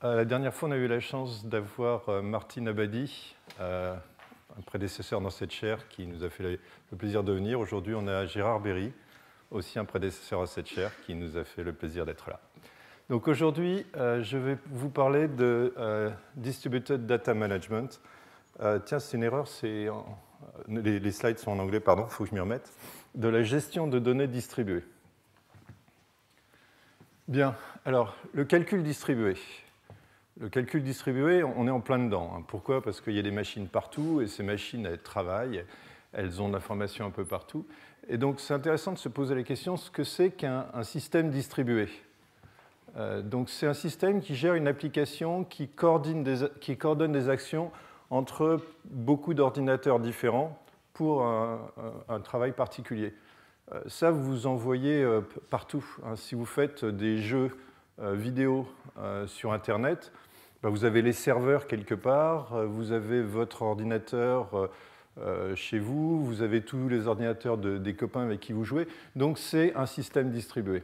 La dernière fois, on a eu la chance d'avoir Martin Abadi, un prédécesseur dans cette chaire, qui nous a fait le plaisir de venir. Aujourd'hui, on a Gérard Berry, aussi un prédécesseur à cette chaire, qui nous a fait le plaisir d'être là. Donc aujourd'hui, je vais vous parler de Distributed Data Management. Tiens, c'est une erreur, les slides sont en anglais, pardon, il faut que je m'y remette. De la gestion de données distribuées. Bien, alors, le calcul distribué. Le calcul distribué, on est en plein dedans. Pourquoi? Parce qu'il y a des machines partout, et ces machines, elles travaillent, elles ont de l'information un peu partout. Et donc, c'est intéressant de se poser la question, ce que c'est qu'un système distribué. Donc, c'est un système qui gère une application qui coordonne des actions entre beaucoup d'ordinateurs différents pour un travail particulier. Ça, vous en voyez partout. Si vous faites des jeux vidéo sur Internet, vous avez les serveurs quelque part, vous avez votre ordinateur chez vous, vous avez tous les ordinateurs des copains avec qui vous jouez. Donc, c'est un système distribué.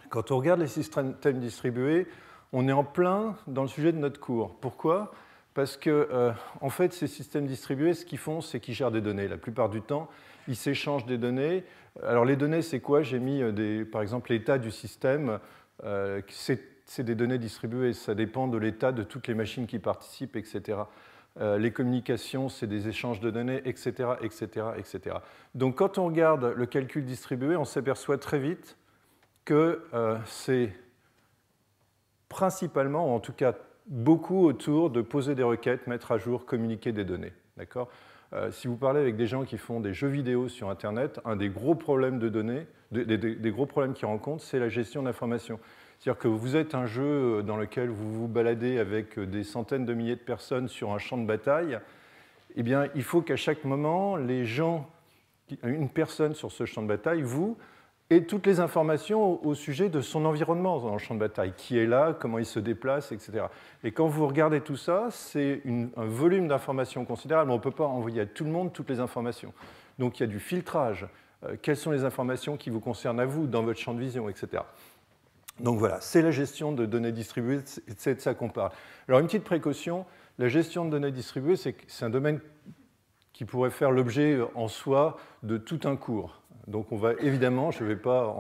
Quand on regarde les systèmes distribués, on est en plein dans le sujet de notre cours. Pourquoi? Parce que, en fait, ces systèmes distribués, ce qu'ils font, c'est qu'ils gèrent des données. La plupart du temps, ils s'échangent des données. Alors, les données, c'est quoi? J'ai mis, par exemple, l'état du système. C'est des données distribuées. Ça dépend de l'état de toutes les machines qui participent, etc. Les communications, c'est des échanges de données, etc., etc., etc. Donc, quand on regarde le calcul distribué, on s'aperçoit très vite que c'est principalement, ou en tout cas beaucoup autour de poser des requêtes, mettre à jour, communiquer des données. D'accord? Si vous parlez avec des gens qui font des jeux vidéo sur Internet, un des gros problèmes de données, des gros problèmes qu'ils rencontrent, c'est la gestion d'informations. C'est-à-dire que vous êtes un jeu dans lequel vous vous baladez avec des centaines de milliers de personnes sur un champ de bataille, eh bien, il faut qu'à chaque moment, les gens, une personne sur ce champ de bataille, vous, ait toutes les informations au sujet de son environnement dans le champ de bataille, qui est là, comment il se déplace, etc. Et quand vous regardez tout ça, c'est un volume d'informations considérable. On ne peut pas envoyer à tout le monde toutes les informations. Donc, il y a du filtrage. Quelles sont les informations qui vous concernent à vous, dans votre champ de vision, etc. Donc voilà, c'est la gestion de données distribuées, c'est de ça qu'on parle. Alors une petite précaution, la gestion de données distribuées, c'est un domaine qui pourrait faire l'objet en soi de tout un cours. Donc on va évidemment, je ne vais pas,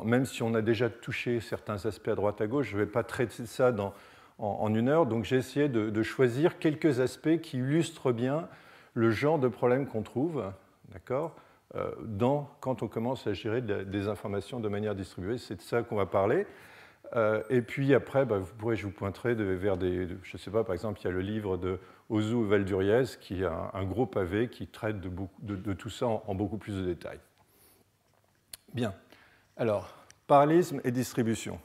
même si on a déjà touché certains aspects à droite à gauche, je ne vais pas traiter ça en une heure, donc j'ai essayé de choisir quelques aspects qui illustrent bien le genre de problème qu'on trouve, d'accord, quand on commence à gérer des informations de manière distribuée. C'est de ça qu'on va parler. Et puis après, je vous pointerai vers je ne sais pas, par exemple, il y a le livre de Ozu et Valduriez, qui est un gros pavé qui traite de tout ça en beaucoup plus de détails. Bien. Alors, parallélisme et distribution.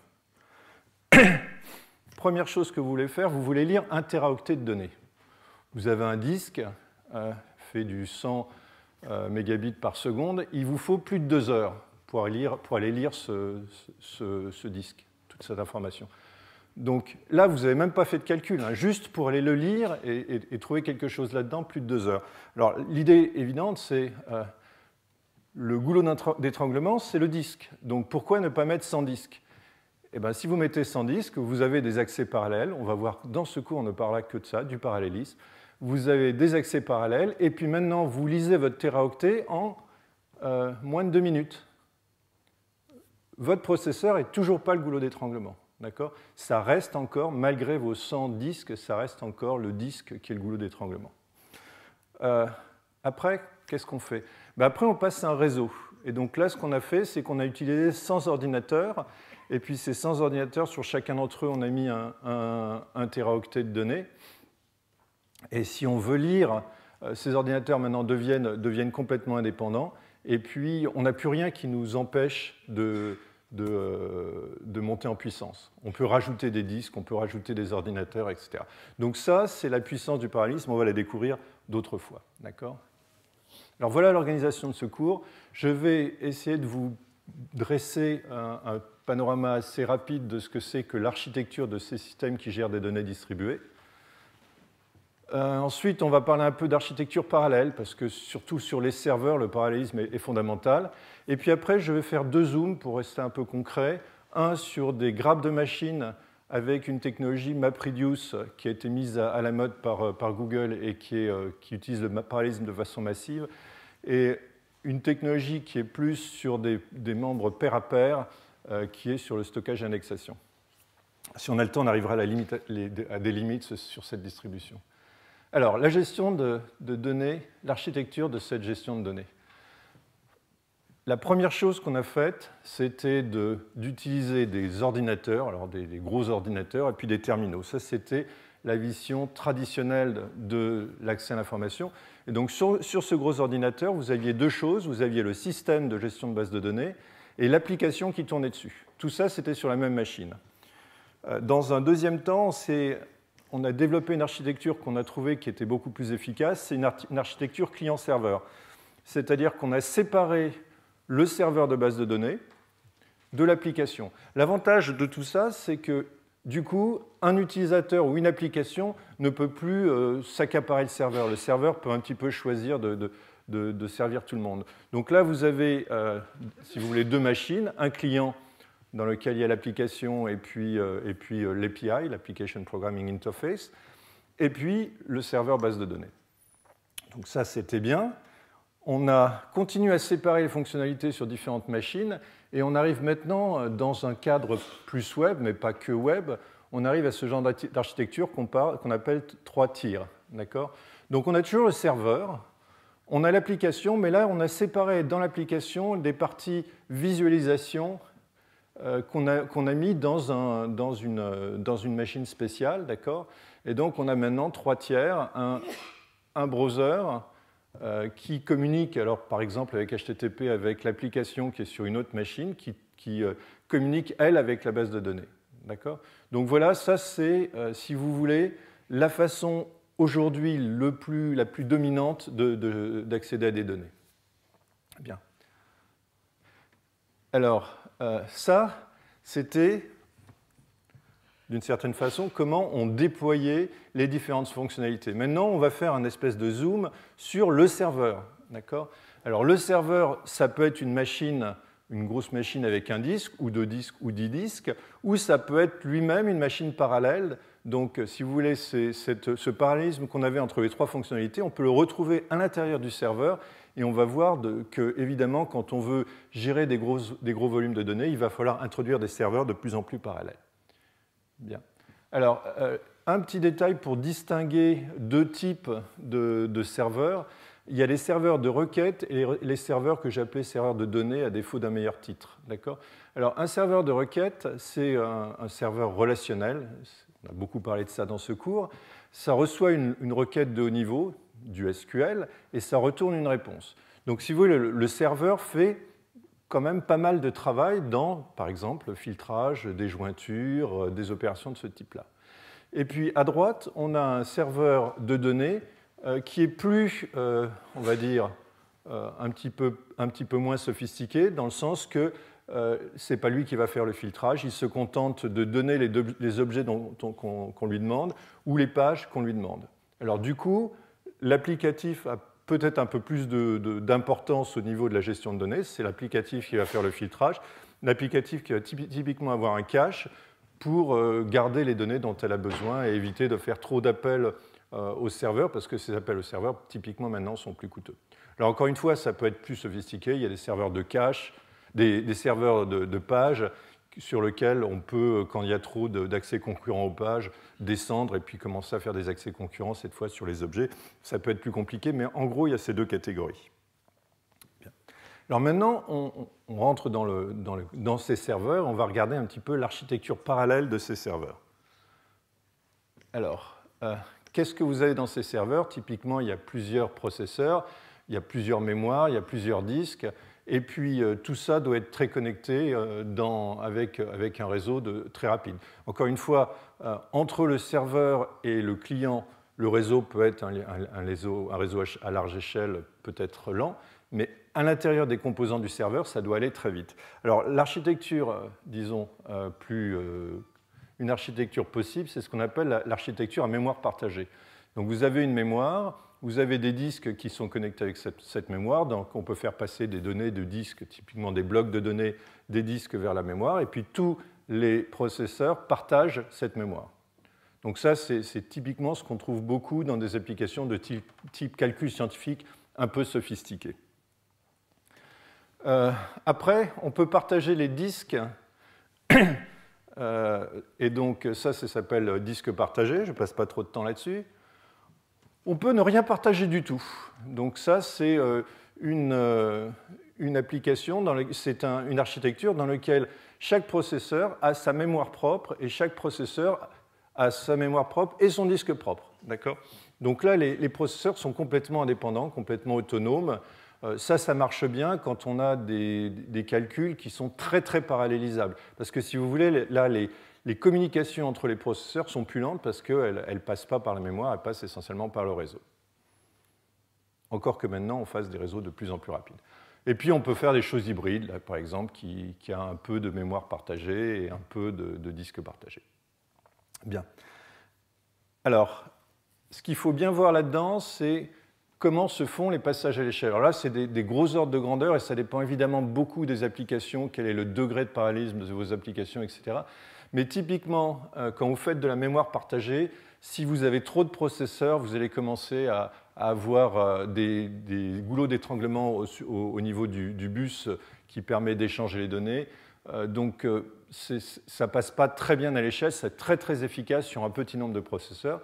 Première chose que vous voulez faire, vous voulez lire 1 téraoctet de données. Vous avez un disque fait du 100 mégabits par seconde, il vous faut plus de 2 heures pour aller lire ce disque, toute cette information. Donc là, vous n'avez même pas fait de calcul, juste pour aller le lire et trouver quelque chose là-dedans, plus de 2 heures. Alors l'idée évidente, c'est le goulot d'étranglement, c'est le disque. Donc pourquoi ne pas mettre 100 disques? Eh bien, si vous mettez 100 disques, vous avez des accès parallèles. On va voir dans ce cours, on ne parlera que de ça, du parallélisme. Vous avez des accès parallèles, et puis maintenant, vous lisez votre téraoctet en moins de 2 minutes. Votre processeur n'est toujours pas le goulot d'étranglement. D'accord? Ça reste encore, malgré vos 100 disques, ça reste encore le disque qui est le goulot d'étranglement. Après, qu'est-ce qu'on fait? Après, on passe à un réseau. Et donc là, ce qu'on a fait, c'est qu'on a utilisé 100 ordinateurs, et puis ces 100 ordinateurs, sur chacun d'entre eux, on a mis un téraoctet de données. Et si on veut lire, ces ordinateurs maintenant deviennent complètement indépendants, et puis on n'a plus rien qui nous empêche de monter en puissance. On peut rajouter des disques, on peut rajouter des ordinateurs, etc. Donc ça, c'est la puissance du parallélisme, on va la découvrir d'autres fois. D'accord? Alors voilà l'organisation de ce cours. Je vais essayer de vous dresser un panorama assez rapide de ce que c'est que l'architecture de ces systèmes qui gèrent des données distribuées. Ensuite, on va parler un peu d'architecture parallèle, parce que surtout sur les serveurs, le parallélisme est fondamental. Et puis après, je vais faire 2 zooms pour rester un peu concret. Un sur des grappes de machines avec une technologie MapReduce qui a été mise à la mode par Google et qui utilise le parallélisme de façon massive, et une technologie qui est plus sur des membres pair à pair, qui est sur le stockage et indexation. Si on a le temps, on arrivera à des limites sur cette distribution. Alors, la gestion de données, l'architecture de cette gestion de données. La première chose qu'on a faite, c'était d'utiliser des ordinateurs, alors des gros ordinateurs, et puis des terminaux. Ça, c'était la vision traditionnelle de l'accès à l'information. Et donc, sur ce gros ordinateur, vous aviez deux choses. Vous aviez le système de gestion de base de données et l'application qui tournait dessus. Tout ça, c'était sur la même machine. Dans un deuxième temps, on a développé une architecture qu'on a trouvée qui était beaucoup plus efficace. C'est une architecture client-serveur. C'est-à-dire qu'on a séparé le serveur de base de données de l'application. L'avantage de tout ça, c'est que du coup, un utilisateur ou une application ne peut plus s'accaparer le serveur. Le serveur peut un petit peu choisir de servir tout le monde. Donc là, vous avez, si vous voulez, deux machines, un client dans lequel il y a l'application et puis l'API, l'Application Programming Interface, et puis le serveur base de données. Donc ça, c'était bien. On a continué à séparer les fonctionnalités sur différentes machines et on arrive maintenant dans un cadre plus web, mais pas que web, on arrive à ce genre d'architecture qu'on appelle 3 tiers. Donc on a toujours le serveur, on a l'application, mais là on a séparé dans l'application des parties visualisation qu'on a mis dans une machine spéciale. Et donc on a maintenant 3 tiers, un browser, qui communique, alors par exemple avec HTTP, avec l'application qui est sur une autre machine, qui communique, elle, avec la base de données. Donc voilà, ça c'est, si vous voulez, la façon aujourd'hui la plus dominante d'accéder à des données. Bien. Alors, ça, c'était, d'une certaine façon, comment on déployait les différentes fonctionnalités. Maintenant, on va faire un espèce de zoom sur le serveur. Alors, le serveur, ça peut être une machine, une grosse machine avec un disque, ou 2 disques, ou 10 disques, ou ça peut être lui-même une machine parallèle. Donc, si vous voulez, ce parallélisme qu'on avait entre les 3 fonctionnalités, on peut le retrouver à l'intérieur du serveur, et on va voir que, évidemment, quand on veut gérer des gros volumes de données, il va falloir introduire des serveurs de plus en plus parallèles. Bien. Alors, un petit détail pour distinguer 2 types de serveurs. Il y a les serveurs de requête et les serveurs que j'appelais serveurs de données à défaut d'un meilleur titre. Alors, un serveur de requête, c'est un serveur relationnel. On a beaucoup parlé de ça dans ce cours. Ça reçoit une requête de haut niveau, du SQL, et ça retourne une réponse. Donc, si vous voulez, le serveur fait quand même pas mal de travail dans, par exemple, le filtrage, des jointures, des opérations de ce type-là. Et puis, à droite, on a un serveur de données qui est plus, on va dire, un petit peu moins sophistiqué, dans le sens que ce n'est pas lui qui va faire le filtrage, il se contente de donner les objets qu'on lui demande ou les pages qu'on lui demande. Alors, du coup, l'applicatif a peut-être un peu plus d'importance au niveau de la gestion de données. C'est l'applicatif qui va faire le filtrage, l'applicatif qui va typiquement avoir un cache pour garder les données dont elle a besoin et éviter de faire trop d'appels au serveur, parce que ces appels au serveur, typiquement maintenant, sont plus coûteux. Alors encore une fois, ça peut être plus sophistiqué. Il y a des serveurs de cache, des serveurs de pages sur lesquels on peut, quand il y a trop d'accès concurrents aux pages, descendre et puis commencer à faire des accès concurrents, cette fois sur les objets. Ça peut être plus compliqué, mais en gros, il y a ces 2 catégories. Bien. Alors maintenant, on rentre dans ces serveurs, on va regarder un petit peu l'architecture parallèle de ces serveurs. Alors, qu'est-ce que vous avez dans ces serveurs? Typiquement, il y a plusieurs processeurs, il y a plusieurs mémoires, il y a plusieurs disques. Et puis, tout ça doit être très connecté avec un réseau très rapide. Encore une fois, entre le serveur et le client, le réseau peut être un réseau à large échelle, peut-être lent, mais à l'intérieur des composants du serveur, ça doit aller très vite. Alors, l'architecture, disons, une architecture possible, c'est ce qu'on appelle l'architecture à mémoire partagée. Donc, vous avez une mémoire. Vous avez des disques qui sont connectés avec cette mémoire, donc on peut faire passer des données de disques, typiquement des blocs de données, des disques vers la mémoire, et puis tous les processeurs partagent cette mémoire. Donc ça, c'est typiquement ce qu'on trouve beaucoup dans des applications de type calcul scientifique un peu sophistiqué. Après, on peut partager les disques, et donc ça s'appelle disque partagé, je ne passe pas trop de temps là-dessus. On peut ne rien partager du tout. Donc ça, c'est une application, c'est une architecture dans laquelle chaque processeur a sa mémoire propre et chaque processeur a sa mémoire propre et son disque propre. D'accord ? Donc là, les processeurs sont complètement indépendants, complètement autonomes. Ça marche bien quand on a des calculs qui sont très, très parallélisables. Parce que si vous voulez, là, les communications entre les processeurs sont plus lentes parce qu'elles ne passent pas par la mémoire, elles passent essentiellement par le réseau. Encore que maintenant, on fasse des réseaux de plus en plus rapides. Et puis, on peut faire des choses hybrides, là, par exemple, qui a un peu de mémoire partagée et un peu de disque partagé. Bien. Alors, ce qu'il faut bien voir là-dedans, c'est comment se font les passages à l'échelle. Alors là, c'est des gros ordres de grandeur et ça dépend évidemment beaucoup des applications, quel est le degré de parallélisme de vos applications, etc. Mais typiquement, quand vous faites de la mémoire partagée, si vous avez trop de processeurs, vous allez commencer à avoir des goulots d'étranglement au niveau du bus qui permet d'échanger les données. Donc, ça ne passe pas très bien à l'échelle, c'est très très efficace sur un petit nombre de processeurs.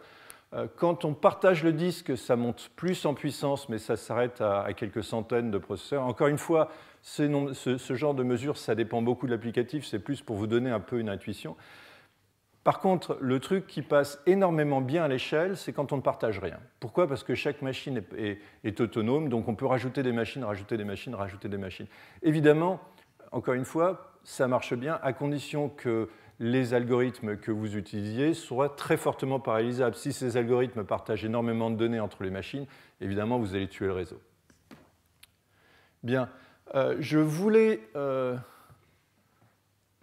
Quand on partage le disque, ça monte plus en puissance, mais ça s'arrête à quelques centaines de processeurs. Encore une fois, ce genre de mesure, ça dépend beaucoup de l'applicatif, c'est plus pour vous donner un peu une intuition. Par contre, le truc qui passe énormément bien à l'échelle, c'est quand on ne partage rien. Pourquoi ? Parce que chaque machine est autonome, donc on peut rajouter des machines, rajouter des machines, rajouter des machines. Évidemment, encore une fois, ça marche bien à condition que les algorithmes que vous utilisiez soient très fortement parallélisables. Si ces algorithmes partagent énormément de données entre les machines, évidemment, vous allez tuer le réseau. Bien, je voulais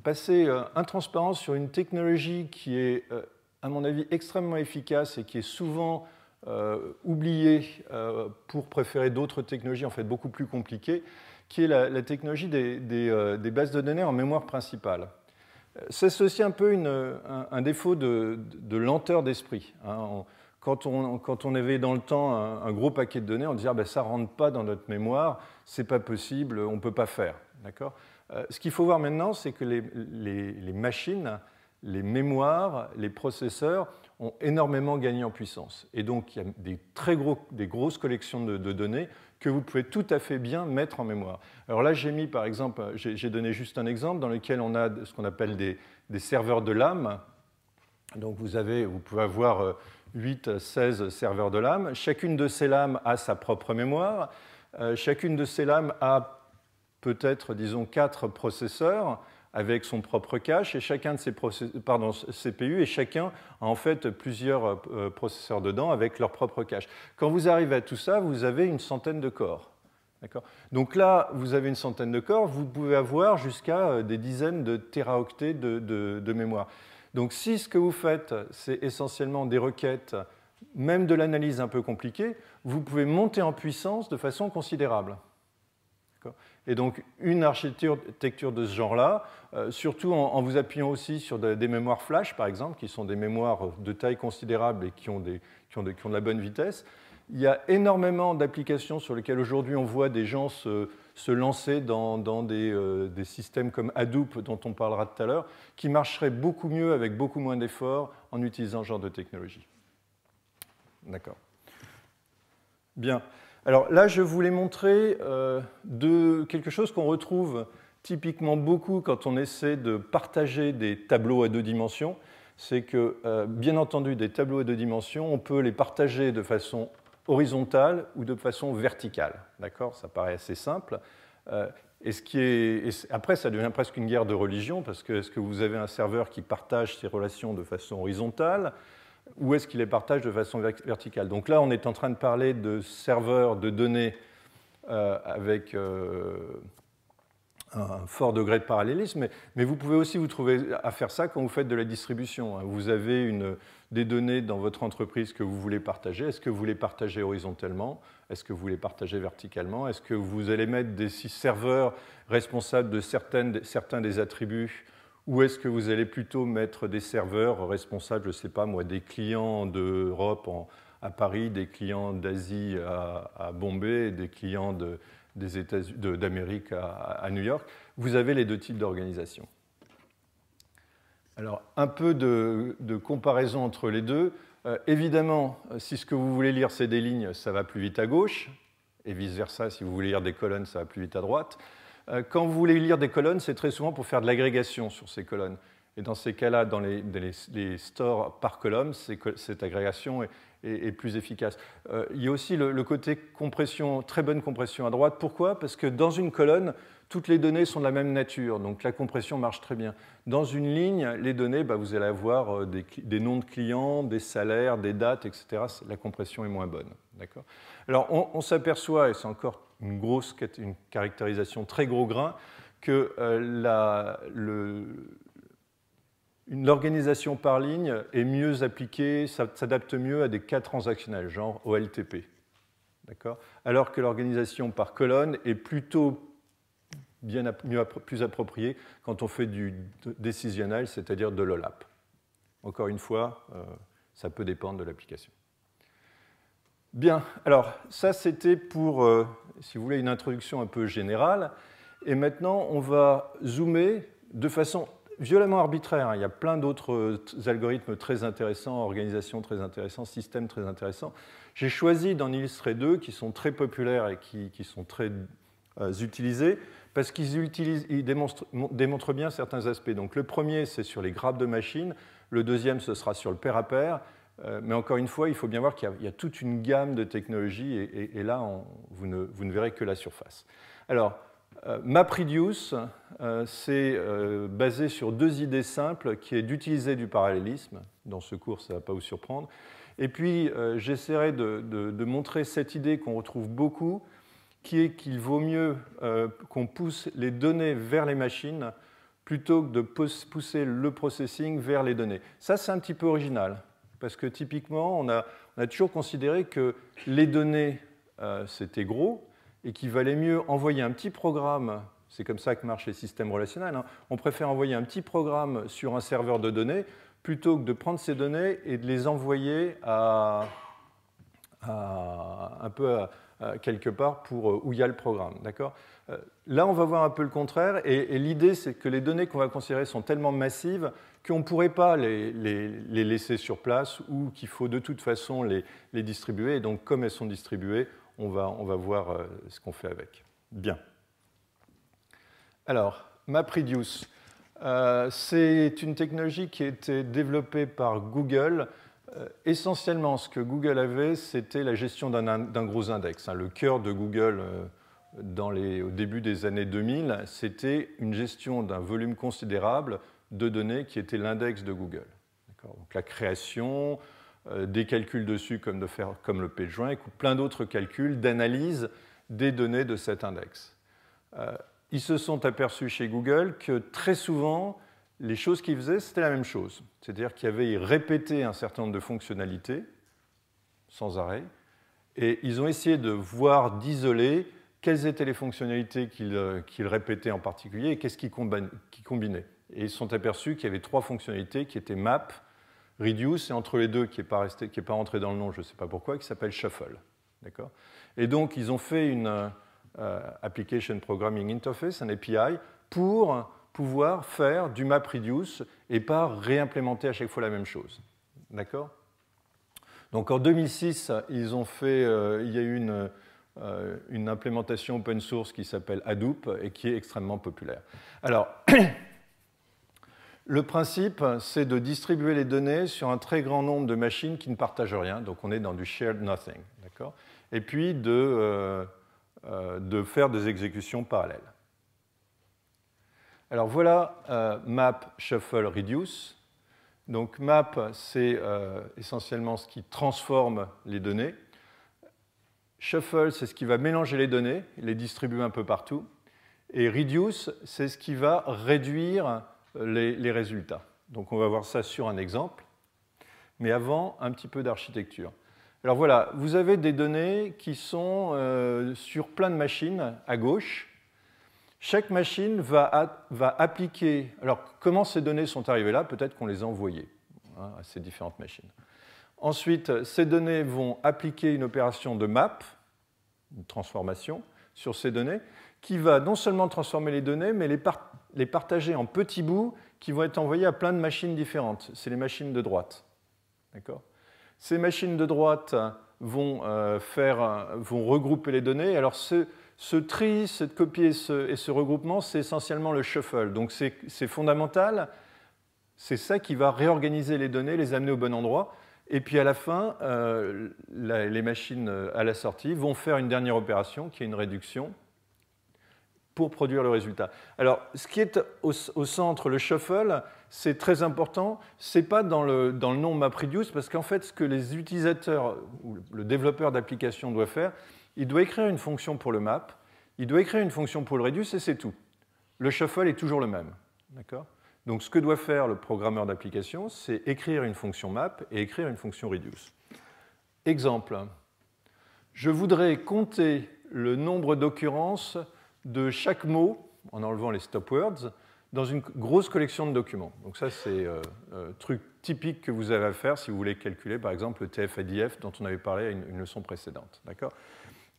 passer en transparence sur une technologie qui est, à mon avis, extrêmement efficace et qui est souvent oubliée pour préférer d'autres technologies, en fait, beaucoup plus compliquées, qui est la technologie des bases de données en mémoire principale. C'est aussi un peu un défaut de lenteur d'esprit. Hein. Quand on avait dans le temps un gros paquet de données, on disait ça ne rentre pas dans notre mémoire, ce n'est pas possible, on ne peut pas faire. Ce qu'il faut voir maintenant, c'est que les machines, les mémoires, les processeurs ont énormément gagné en puissance. Et donc, il y a des grosses collections de données que vous pouvez tout à fait bien mettre en mémoire. Alors là, j'ai mis, par exemple, j'ai donné juste un exemple dans lequel on a ce qu'on appelle des serveurs de l'âme. Donc, vous pouvez avoir 8, 16 serveurs de l'âme. Chacune de ces lames a sa propre mémoire. Chacune de ces lames a peut-être, disons, 4 processeurs avec son propre cache, et chacun de ces CPU, et chacun a en fait plusieurs processeurs dedans avec leur propre cache. Quand vous arrivez à tout ça, vous avez une centaine de corps. Donc là, vous avez une centaine de corps, vous pouvez avoir jusqu'à des dizaines de téraoctets de mémoire. Donc si ce que vous faites, c'est essentiellement des requêtes, même de l'analyse un peu compliquée, vous pouvez monter en puissance de façon considérable. Et donc, une architecture de ce genre-là, surtout en vous appuyant aussi sur des mémoires flash, par exemple, qui sont des mémoires de taille considérable et qui ont de la bonne vitesse. Il y a énormément d'applications sur lesquelles aujourd'hui on voit des gens se lancer dans des systèmes comme Hadoop, dont on parlera tout à l'heure, qui marcheraient beaucoup mieux avec beaucoup moins d'efforts en utilisant ce genre de technologie. D'accord. Bien. Alors là, je voulais montrer quelque chose qu'on retrouve typiquement beaucoup quand on essaie de partager des tableaux à 2 dimensions. C'est que, bien entendu, des tableaux à 2 dimensions, on peut les partager de façon horizontale ou de façon verticale. D'accord ? Ça paraît assez simple. Après, ça devient presque une guerre de religion, parce que est-ce que vous avez un serveur qui partage ses relations de façon horizontale, ou est-ce qu'il les partage de façon verticale? Donc là, on est en train de parler de serveurs de données avec un fort degré de parallélisme, mais vous pouvez aussi vous trouver à faire ça quand vous faites de la distribution. Vous avez des données dans votre entreprise que vous voulez partager. Est-ce que vous les partagez horizontalement? Est-ce que vous les partagez verticalement? Est-ce que vous allez mettre des serveurs responsables de certains des attributs ou est-ce que vous allez plutôt mettre des serveurs responsables, je ne sais pas moi, des clients d'Europe à Paris, des clients d'Asie à Bombay, des clients d'Amérique à New York? Vous avez les deux types d'organisation. Alors, un peu de comparaison entre les deux. Évidemment, si ce que vous voulez lire, c'est des lignes, ça va plus vite à gauche, et vice-versa, si vous voulez lire des colonnes, ça va plus vite à droite. Quand vous voulez lire des colonnes, c'est très souvent pour faire de l'agrégation sur ces colonnes. Et dans ces cas-là, dans les stores par colonne, cette agrégation est plus efficace. Il y a aussi le côté compression, très bonne compression à droite. Pourquoi? Parce que dans une colonne, toutes les données sont de la même nature, donc la compression marche très bien. Dans une ligne, les données, vous allez avoir des noms de clients, des salaires, des dates, etc. La compression est moins bonne. Alors, on s'aperçoit, et c'est encore une caractérisation très gros grain, que l'organisation par ligne est mieux appliquée, s'adapte mieux à des cas transactionnels, genre OLTP. Alors que l'organisation par colonne est plutôt plus appropriée quand on fait du décisionnel, c'est-à-dire de l'OLAP. Encore une fois, ça peut dépendre de l'application. Bien, alors ça c'était pour, si vous voulez, une introduction un peu générale. Et maintenant, on va zoomer de façon violemment arbitraire. Il y a plein d'autres algorithmes très intéressants, organisations très intéressantes, systèmes très intéressants. J'ai choisi d'en illustrer deux qui sont très populaires et qui sont très utilisés parce qu'ils démontrent bien certains aspects. Donc le premier, c'est sur les graphes de machines. Le deuxième, ce sera sur le pair à pair. Mais encore une fois, il faut bien voir qu'il y a toute une gamme de technologies et là, vous ne verrez que la surface. Alors, MapReduce, c'est basé sur deux idées simples qui est d'utiliser du parallélisme. Dans ce cours, ça ne va pas vous surprendre. Et puis, j'essaierai de montrer cette idée qu'on retrouve beaucoup, qui est qu'il vaut mieux qu'on pousse les données vers les machines plutôt que de pousser le processing vers les données. Ça, c'est un petit peu original, parce que typiquement, on a toujours considéré que les données, c'était gros, et qu'il valait mieux envoyer un petit programme, c'est comme ça que marchent les systèmes relationnels, on préfère envoyer un petit programme sur un serveur de données plutôt que de prendre ces données et de les envoyer un peu quelque part où il y a le programme. Là, on va voir un peu le contraire, et l'idée, c'est que les données qu'on va considérer sont tellement massives qu'on ne pourrait pas les laisser sur place ou qu'il faut de toute façon les distribuer. Et donc, comme elles sont distribuées, on va voir ce qu'on fait avec. Bien. Alors, MapReduce, c'est une technologie qui a été développée par Google. Essentiellement, ce que Google avait, c'était la gestion d'un gros index. Le cœur de Google, au début des années 2000, c'était une gestion d'un volume considérable de données qui était l'index de Google. Donc, la création, des calculs dessus comme le PageRank ou plein d'autres calculs d'analyse des données de cet index. Ils se sont aperçus chez Google que très souvent, les choses qu'ils faisaient, c'était la même chose. C'est-à-dire qu'ils répétaient un certain nombre de fonctionnalités sans arrêt, et ils ont essayé d'isoler quelles étaient les fonctionnalités qu'ils répétaient en particulier et qu'est-ce qu'ils combinaient. Et ils se sont aperçus qu'il y avait trois fonctionnalités qui étaient Map, Reduce, et entre les deux, qui n'est pas rentré dans le nom, je ne sais pas pourquoi, qui s'appelle Shuffle. Et donc, ils ont fait une Application Programming Interface, un API, pour pouvoir faire du MapReduce et pas réimplémenter à chaque fois la même chose. Donc, en 2006, il y a eu une implémentation open source qui s'appelle Hadoop et qui est extrêmement populaire. Alors, le principe, c'est de distribuer les données sur un très grand nombre de machines qui ne partagent rien. Donc, on est dans du shared nothing. Et puis, de faire des exécutions parallèles. Alors, voilà Map, Shuffle, Reduce. Donc, Map, c'est essentiellement ce qui transforme les données. Shuffle, c'est ce qui va mélanger les données, les distribuer un peu partout. Et Reduce, c'est ce qui va réduire les résultats. Donc on va voir ça sur un exemple. Mais avant, un petit peu d'architecture. Alors voilà, vous avez des données qui sont sur plein de machines à gauche. chaque machine va appliquer... Alors, comment ces données sont arrivées là? Peut-être qu'on les a envoyées à ces différentes machines. Ensuite, ces données vont appliquer une opération de map, une transformation, sur ces données, qui va non seulement transformer les données, mais les partager en petits bouts qui vont être envoyés à plein de machines différentes. C'est les machines de droite. D'accord ? Ces machines de droite vont regrouper les données. Alors, ce tri, cette copie et ce regroupement, c'est essentiellement le shuffle. Donc, c'est fondamental. C'est ça qui va réorganiser les données, les amener au bon endroit. Et puis, à la fin, les machines à la sortie vont faire une dernière opération, qui est une réduction, pour produire le résultat. Alors, ce qui est au centre, le shuffle, c'est très important. Ce n'est pas dans le nom MapReduce, parce qu'en fait, ce que les utilisateurs ou le développeur d'application doit faire, il doit écrire une fonction pour le map, il doit écrire une fonction pour le reduce, et c'est tout. Le shuffle est toujours le même. D'accord ? Donc, ce que doit faire le programmeur d'application, c'est écrire une fonction map et écrire une fonction reduce. Exemple, je voudrais compter le nombre d'occurrences de chaque mot, en enlevant les stop words, dans une grosse collection de documents. Donc ça, c'est un truc typique que vous avez à faire si vous voulez calculer, par exemple, le TF-ADF dont on avait parlé à une leçon précédente. D'accord ?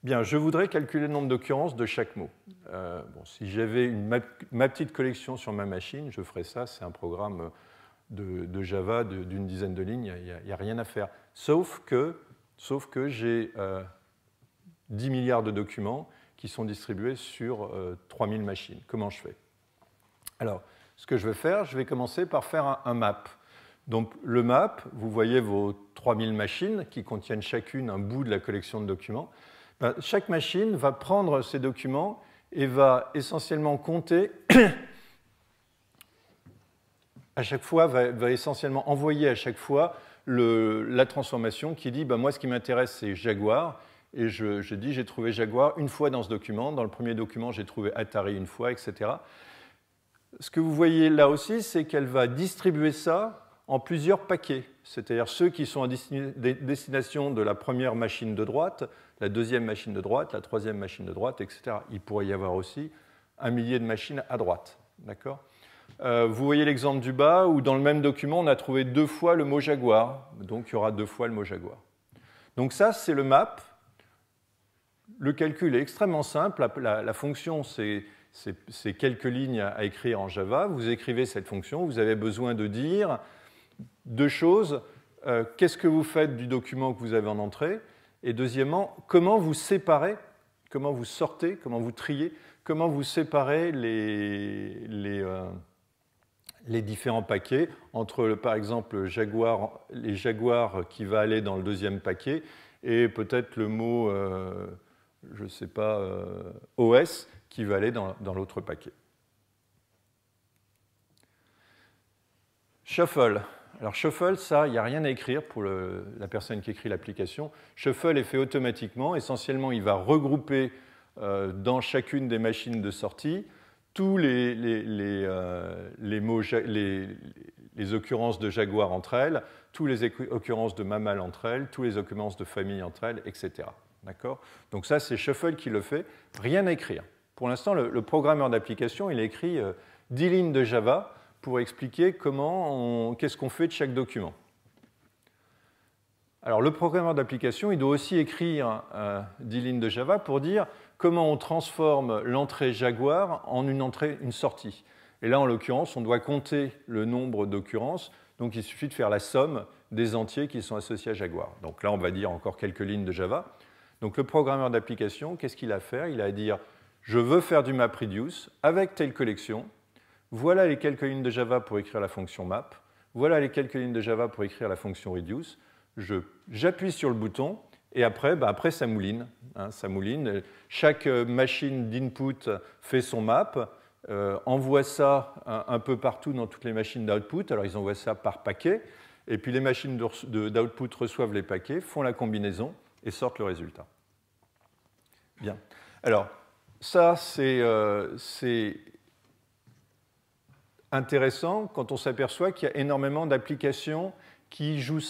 Bien, je voudrais calculer le nombre d'occurrences de chaque mot. Si j'avais ma petite collection sur ma machine, je ferais ça. C'est un programme de Java d'une dizaine de lignes. Il n'y a rien à faire. Sauf que j'ai 10 milliards de documents qui sont distribués sur 3000 machines. Comment je fais? Alors, ce que je vais faire, je vais commencer par faire un map. Donc, le map, vous voyez vos 3000 machines qui contiennent chacune un bout de la collection de documents. Chaque machine va prendre ces documents et va essentiellement compter, à chaque fois, va essentiellement envoyer à chaque fois la transformation qui dit moi, ce qui m'intéresse, c'est Jaguar. Et je dis j'ai trouvé Jaguar une fois dans ce document. Dans le premier document, j'ai trouvé Atari une fois, etc. Ce que vous voyez là aussi, c'est qu'elle va distribuer ça en plusieurs paquets, c'est-à-dire ceux qui sont à destination de la première machine de droite, la deuxième machine de droite, la troisième machine de droite, etc. Il pourrait y avoir aussi 1 millier de machines à droite. D'accord ? Vous voyez l'exemple du bas où dans le même document, on a trouvé 2 fois le mot Jaguar. Donc, il y aura 2 fois le mot Jaguar. Donc ça, c'est le map. Le calcul est extrêmement simple. La fonction, c'est quelques lignes à écrire en Java. Vous écrivez cette fonction. Vous avez besoin de dire 2 choses. Qu'est-ce que vous faites du document que vous avez en entrée? Et deuxièmement, comment vous séparez, comment vous sortez, comment vous triez, comment vous séparez les différents paquets entre, par exemple, les Jaguars qui va aller dans le deuxième paquet et peut-être le mot, je ne sais pas, OS qui va aller dans l'autre paquet. Shuffle. Alors Shuffle, ça, il n'y a rien à écrire pour la personne qui écrit l'application. Shuffle est fait automatiquement. Essentiellement, il va regrouper dans chacune des machines de sortie tous les occurrences de Jaguar entre elles, toutes les occurrences de Mammal entre elles, toutes les occurrences de famille entre elles, etc. D'accord ? Donc ça, c'est Shuffle qui le fait. Rien à écrire. Pour l'instant, le programmeur d'application, il a écrit 10 lignes de Java pour expliquer qu'est-ce qu'on fait de chaque document. Alors, le programmeur d'application, il doit aussi écrire 10 lignes de Java pour dire comment on transforme l'entrée Jaguar en une sortie. Et là, en l'occurrence, on doit compter le nombre d'occurrences. Donc, il suffit de faire la somme des entiers qui sont associés à Jaguar. Donc là, on va dire encore quelques lignes de Java. Donc, le programmeur d'application, qu'est-ce qu'il a à faire? Il a à dire, je veux faire du MapReduce avec telle collection. Voilà les quelques lignes de Java pour écrire la fonction map. Voilà les quelques lignes de Java pour écrire la fonction reduce. J'appuie sur le bouton et après ça mouline. Ça mouline. Chaque machine d'input fait son map, envoie ça un peu partout dans toutes les machines d'output. Alors ils envoient ça par paquet. Et puis les machines d'output reçoivent les paquets, font la combinaison et sortent le résultat. Bien. Alors ça, c'est intéressant quand on s'aperçoit qu'il y a énormément d'applications qui font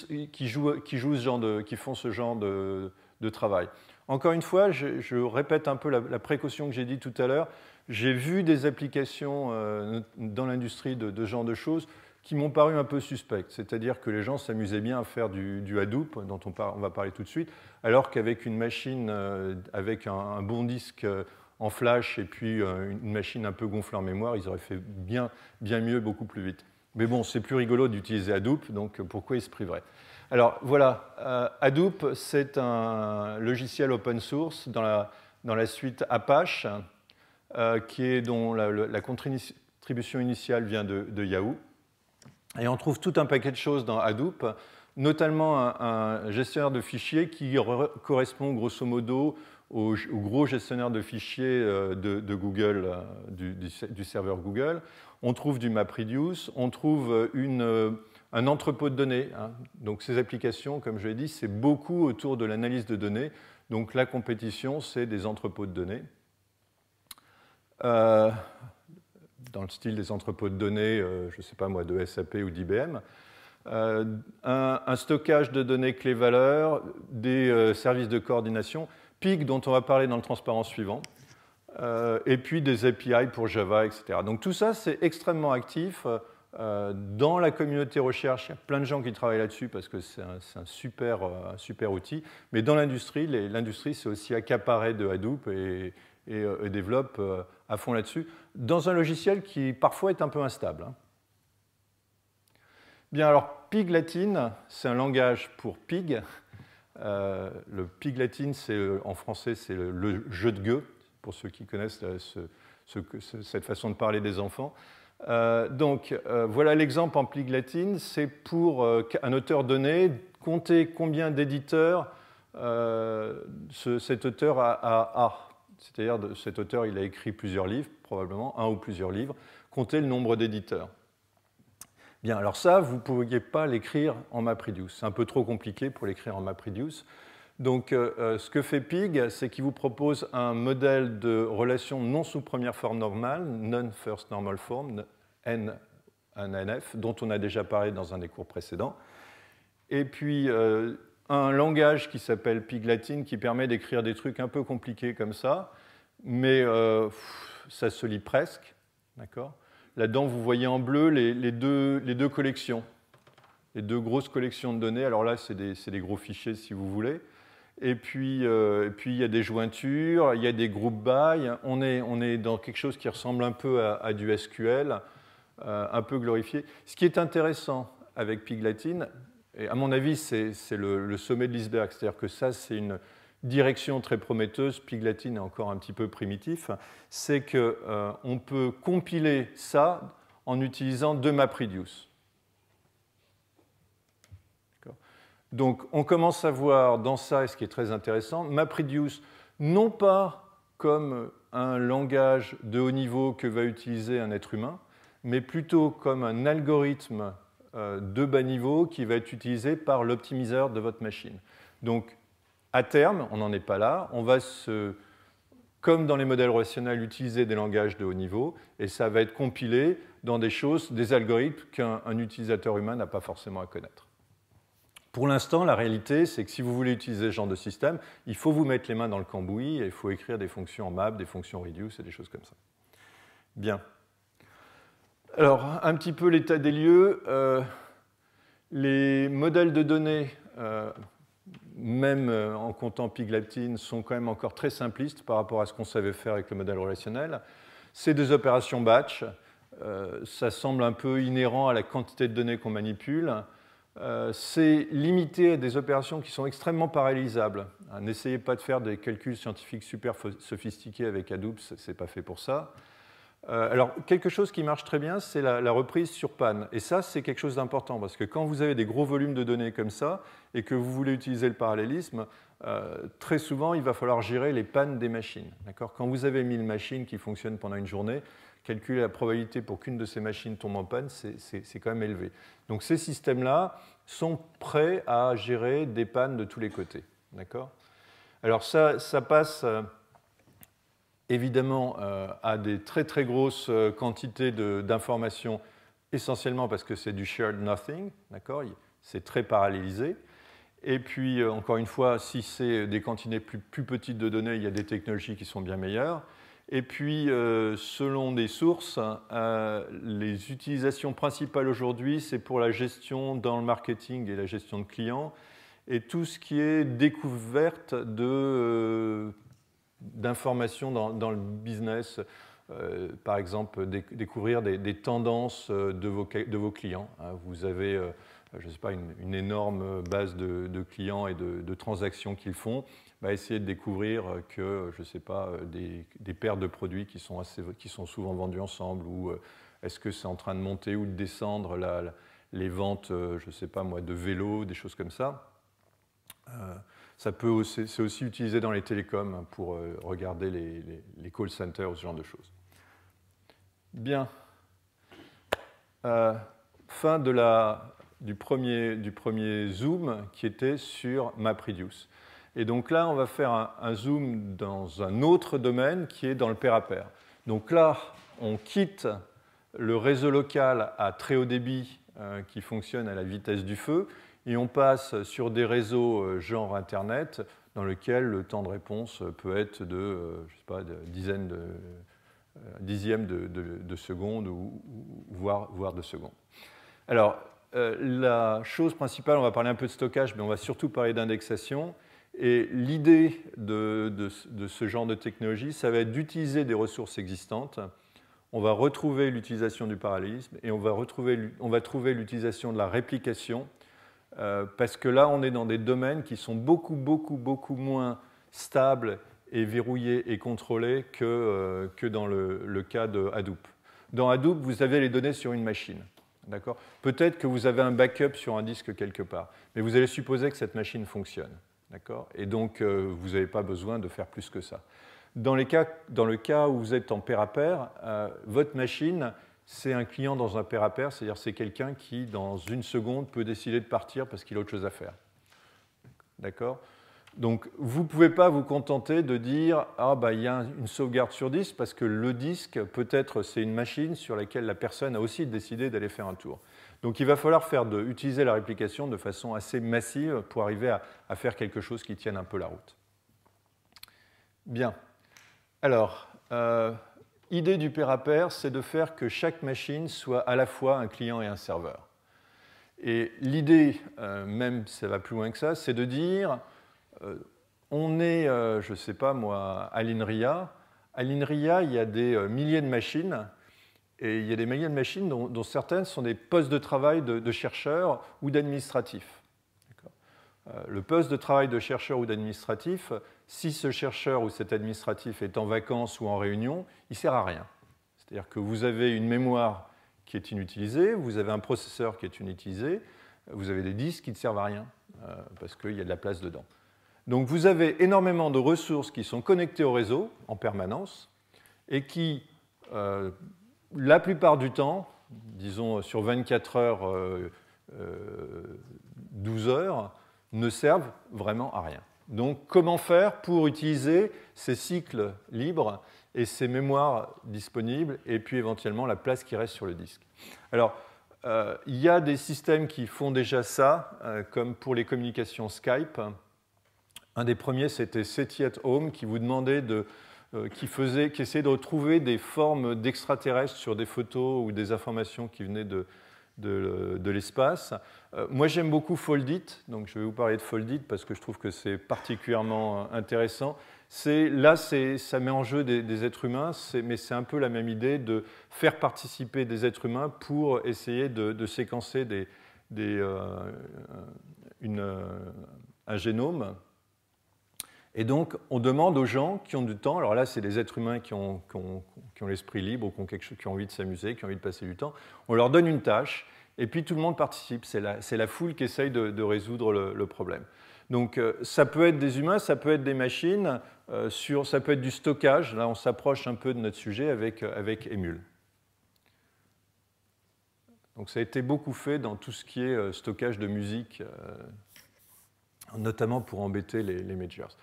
ce genre de travail. Encore une fois, je répète un peu la précaution que j'ai dit tout à l'heure. J'ai vu des applications dans l'industrie de ce genre de choses qui m'ont paru un peu suspectes. C'est-à-dire que les gens s'amusaient bien à faire du Hadoop, dont on va parler tout de suite, alors qu'avec une machine avec un bon disque en flash et puis une machine un peu gonflée en mémoire, ils auraient fait bien mieux, beaucoup plus vite. Mais bon, c'est plus rigolo d'utiliser Hadoop, donc pourquoi ils se priveraient? Alors voilà, Hadoop, c'est un logiciel open source dans la suite Apache, dont la contribution initiale vient de Yahoo. Et on trouve tout un paquet de choses dans Hadoop, notamment un gestionnaire de fichiers qui correspond grosso modo au gros gestionnaire de fichiers de Google, du serveur Google. On trouve du MapReduce, on trouve un entrepôt de données. Hein. Donc ces applications, comme je l'ai dit, c'est beaucoup autour de l'analyse de données. Donc la compétition, c'est des entrepôts de données. Dans le style des entrepôts de données, je ne sais pas moi, de SAP ou d'IBM. Un stockage de données clés-valeurs, des services de coordination, PIG dont on va parler dans le transparent suivant, et puis des API pour Java, etc. Donc tout ça, c'est extrêmement actif. Dans la communauté recherche, il y a plein de gens qui travaillent là-dessus parce que c'est un super outil. Mais dans l'industrie, l'industrie s'est aussi accaparée de Hadoop et développe à fond là-dessus, dans un logiciel qui parfois est un peu instable. Hein. Bien, alors Pig-Latine, c'est un langage pour Pig. Le Pig-Latine, en français, c'est le jeu de gueux, pour ceux qui connaissent cette façon de parler des enfants. Voilà l'exemple en Pig-Latine, c'est pour un auteur donné, compter combien d'éditeurs cet auteur a. C'est-à-dire cet auteur, il a écrit plusieurs livres, probablement un ou plusieurs livres, compter le nombre d'éditeurs. Bien, alors ça, vous ne pourriez pas l'écrire en MapReduce. C'est un peu trop compliqué pour l'écrire en MapReduce. Donc, ce que fait Pig, c'est qu'il vous propose un modèle de relation non sous première forme normale, non-first normal form, NF, dont on a déjà parlé dans un des cours précédents. Et puis, un langage qui s'appelle Pig-Latine qui permet d'écrire des trucs un peu compliqués comme ça, mais ça se lit presque. D'accord ? Là-dedans, vous voyez en bleu les deux collections, les deux grosses collections de données. Alors là, c'est des gros fichiers si vous voulez. Et puis, il y a des jointures, il y a des group by. On est dans quelque chose qui ressemble un peu à du SQL, un peu glorifié. Ce qui est intéressant avec Pig-Latine, et à mon avis, c'est le sommet de l'iceberg, c'est-à-dire que ça, c'est une direction très prometteuse, Pig-Latine est encore un petit peu primitif, c'est qu'on peut compiler ça en utilisant deux MapReduce. Donc, on commence à voir dans ça, et ce qui est très intéressant, MapReduce, non pas comme un langage de haut niveau que va utiliser un être humain, mais plutôt comme un algorithme de bas niveau qui va être utilisé par l'optimiseur de votre machine. Donc, à terme, on n'en est pas là, on va comme dans les modèles relationnels, utiliser des langages de haut niveau, et ça va être compilé dans des algorithmes qu'un utilisateur humain n'a pas forcément à connaître. Pour l'instant, la réalité, c'est que si vous voulez utiliser ce genre de système, il faut vous mettre les mains dans le cambouis et il faut écrire des fonctions en map, des fonctions reduce et des choses comme ça. Bien. Alors, un petit peu l'état des lieux. Les modèles de données, même en comptant Pig-Latine, sont quand même encore très simplistes par rapport à ce qu'on savait faire avec le modèle relationnel. C'est des opérations batch. Ça semble un peu inhérent à la quantité de données qu'on manipule. C'est limité à des opérations qui sont extrêmement parallélisables. N'essayez pas de faire des calculs scientifiques super sophistiqués avec Hadoop, ce n'est pas fait pour ça. Alors, quelque chose qui marche très bien, c'est la reprise sur panne. Et ça, c'est quelque chose d'important, parce que quand vous avez des gros volumes de données comme ça, et que vous voulez utiliser le parallélisme, très souvent, il va falloir gérer les pannes des machines. Quand vous avez 1000 machines qui fonctionnent pendant une journée, calculer la probabilité pour qu'une de ces machines tombe en panne, c'est quand même élevé. Donc ces systèmes-là sont prêts à gérer des pannes de tous les côtés. Alors ça passe évidemment à des très très grosses quantités d'informations, essentiellement parce que c'est du shared nothing, c'est très parallélisé. Et puis, encore une fois, si c'est des quantités plus petites de données, il y a des technologies qui sont bien meilleures. Et puis, selon des sources, les utilisations principales aujourd'hui, c'est pour la gestion dans le marketing et la gestion de clients, et tout ce qui est découverte d'informations dans le business, par exemple, découvrir des tendances de vos clients. Vous avez, je ne sais pas, une énorme base de clients et de transactions qu'ils font. Essayer de découvrir que, je ne sais pas, des paires de produits qui sont souvent vendus ensemble, ou est-ce que c'est en train de monter ou de descendre les ventes, je ne sais pas moi, de vélos, des choses comme ça. C'est aussi utilisé dans les télécoms pour regarder les call centers, ce genre de choses. Bien. Fin du premier zoom qui était sur MapReduce. Et donc là, on va faire un zoom dans un autre domaine qui est dans le pair-à-pair. Donc là, on quitte le réseau local à très haut débit qui fonctionne à la vitesse du feu, et on passe sur des réseaux genre Internet dans lesquels le temps de réponse peut être de, je sais pas, dixièmes de seconde ou voire de seconde. Alors, la chose principale, on va parler un peu de stockage, mais on va surtout parler d'indexation. Et l'idée de ce genre de technologie, ça va être d'utiliser des ressources existantes. On va retrouver l'utilisation du parallélisme et on va trouver l'utilisation de la réplication, parce que là, on est dans des domaines qui sont beaucoup moins stables et verrouillés et contrôlés que dans le cas de Hadoop. Dans Hadoop, vous avez les données sur une machine. Peut-être que vous avez un backup sur un disque quelque part, mais vous allez supposer que cette machine fonctionne. Et donc, vous n'avez pas besoin de faire plus que ça. Dans le cas où vous êtes en pair-à-pair, votre machine, c'est un client dans un pair-à-pair, c'est-à-dire c'est quelqu'un qui, dans une seconde, peut décider de partir parce qu'il a autre chose à faire. D'accord ? Donc, vous ne pouvez pas vous contenter de dire « Ah, il y a une sauvegarde sur disque » parce que le disque, peut-être, c'est une machine sur laquelle la personne a aussi décidé d'aller faire un tour. Donc, il va falloir utiliser la réplication de façon assez massive pour arriver à faire quelque chose qui tienne un peu la route. Bien. Alors, l'idée du pair-à-pair, c'est de faire que chaque machine soit à la fois un client et un serveur. Et l'idée, même ça va plus loin que ça, c'est de dire on est, je ne sais pas moi, à l'INRIA. À l'INRIA, il y a des milliers de machines. Et il y a des milliers de machines dont certaines sont des postes de travail de chercheurs ou d'administratifs. Le poste de travail de chercheur ou d'administratif, si ce chercheur ou cet administratif est en vacances ou en réunion, il ne sert à rien. C'est-à-dire que vous avez une mémoire qui est inutilisée, vous avez un processeur qui est inutilisé, vous avez des disques qui ne servent à rien parce qu'il y a de la place dedans. Donc vous avez énormément de ressources qui sont connectées au réseau en permanence et qui, la plupart du temps, disons sur 24 heures, 12 heures, ne servent vraiment à rien. Donc comment faire pour utiliser ces cycles libres et ces mémoires disponibles et puis éventuellement la place qui reste sur le disque. Alors, il y a des systèmes qui font déjà ça, comme pour les communications Skype. Un des premiers, c'était SETI at Home, qui vous demandait qui essayait de retrouver des formes d'extraterrestres sur des photos ou des informations qui venaient de l'espace. Moi, j'aime beaucoup Foldit, donc je vais vous parler de Foldit parce que je trouve que c'est particulièrement intéressant. Là, ça met en jeu des êtres humains, mais c'est un peu la même idée de faire participer des êtres humains pour essayer de séquencer un génome. Et donc, on demande aux gens qui ont du temps, alors là, c'est des êtres humains qui ont l'esprit libre, qui ont envie de s'amuser, qui ont envie de passer du temps, on leur donne une tâche, et puis tout le monde participe. C'est la foule qui essaye de résoudre le problème. Donc, ça peut être des humains, ça peut être des machines, ça peut être du stockage. Là, on s'approche un peu de notre sujet avec Emule. Donc, ça a été beaucoup fait dans tout ce qui est stockage de musique, notamment pour embêter les majors.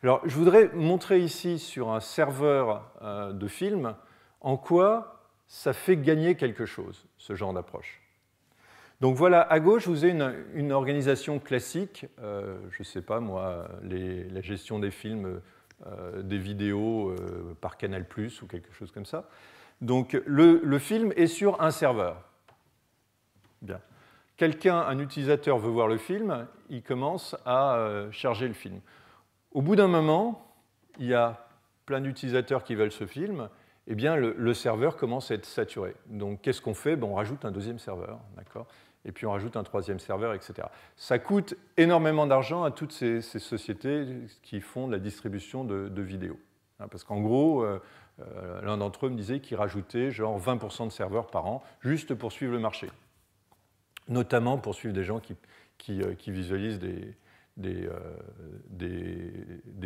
Alors, je voudrais montrer ici sur un serveur de film en quoi ça fait gagner quelque chose, ce genre d'approche. Donc voilà, à gauche, vous avez une organisation classique, je ne sais pas moi, la gestion des films des vidéos par Canal+, ou quelque chose comme ça. Donc le film est sur un serveur. Bien. Un utilisateur veut voir le film, il commence à charger le film. Au bout d'un moment, il y a plein d'utilisateurs qui veulent ce film, eh bien le serveur commence à être saturé. Donc qu'est-ce qu'on fait? On rajoute un deuxième serveur, d'accord? Et puis on rajoute un troisième serveur, etc. Ça coûte énormément d'argent à toutes ces sociétés qui font de la distribution de vidéos. Parce qu'en gros, l'un d'entre eux me disait qu'il rajoutait genre 20% de serveurs par an, juste pour suivre le marché. Notamment pour suivre des gens qui visualisent des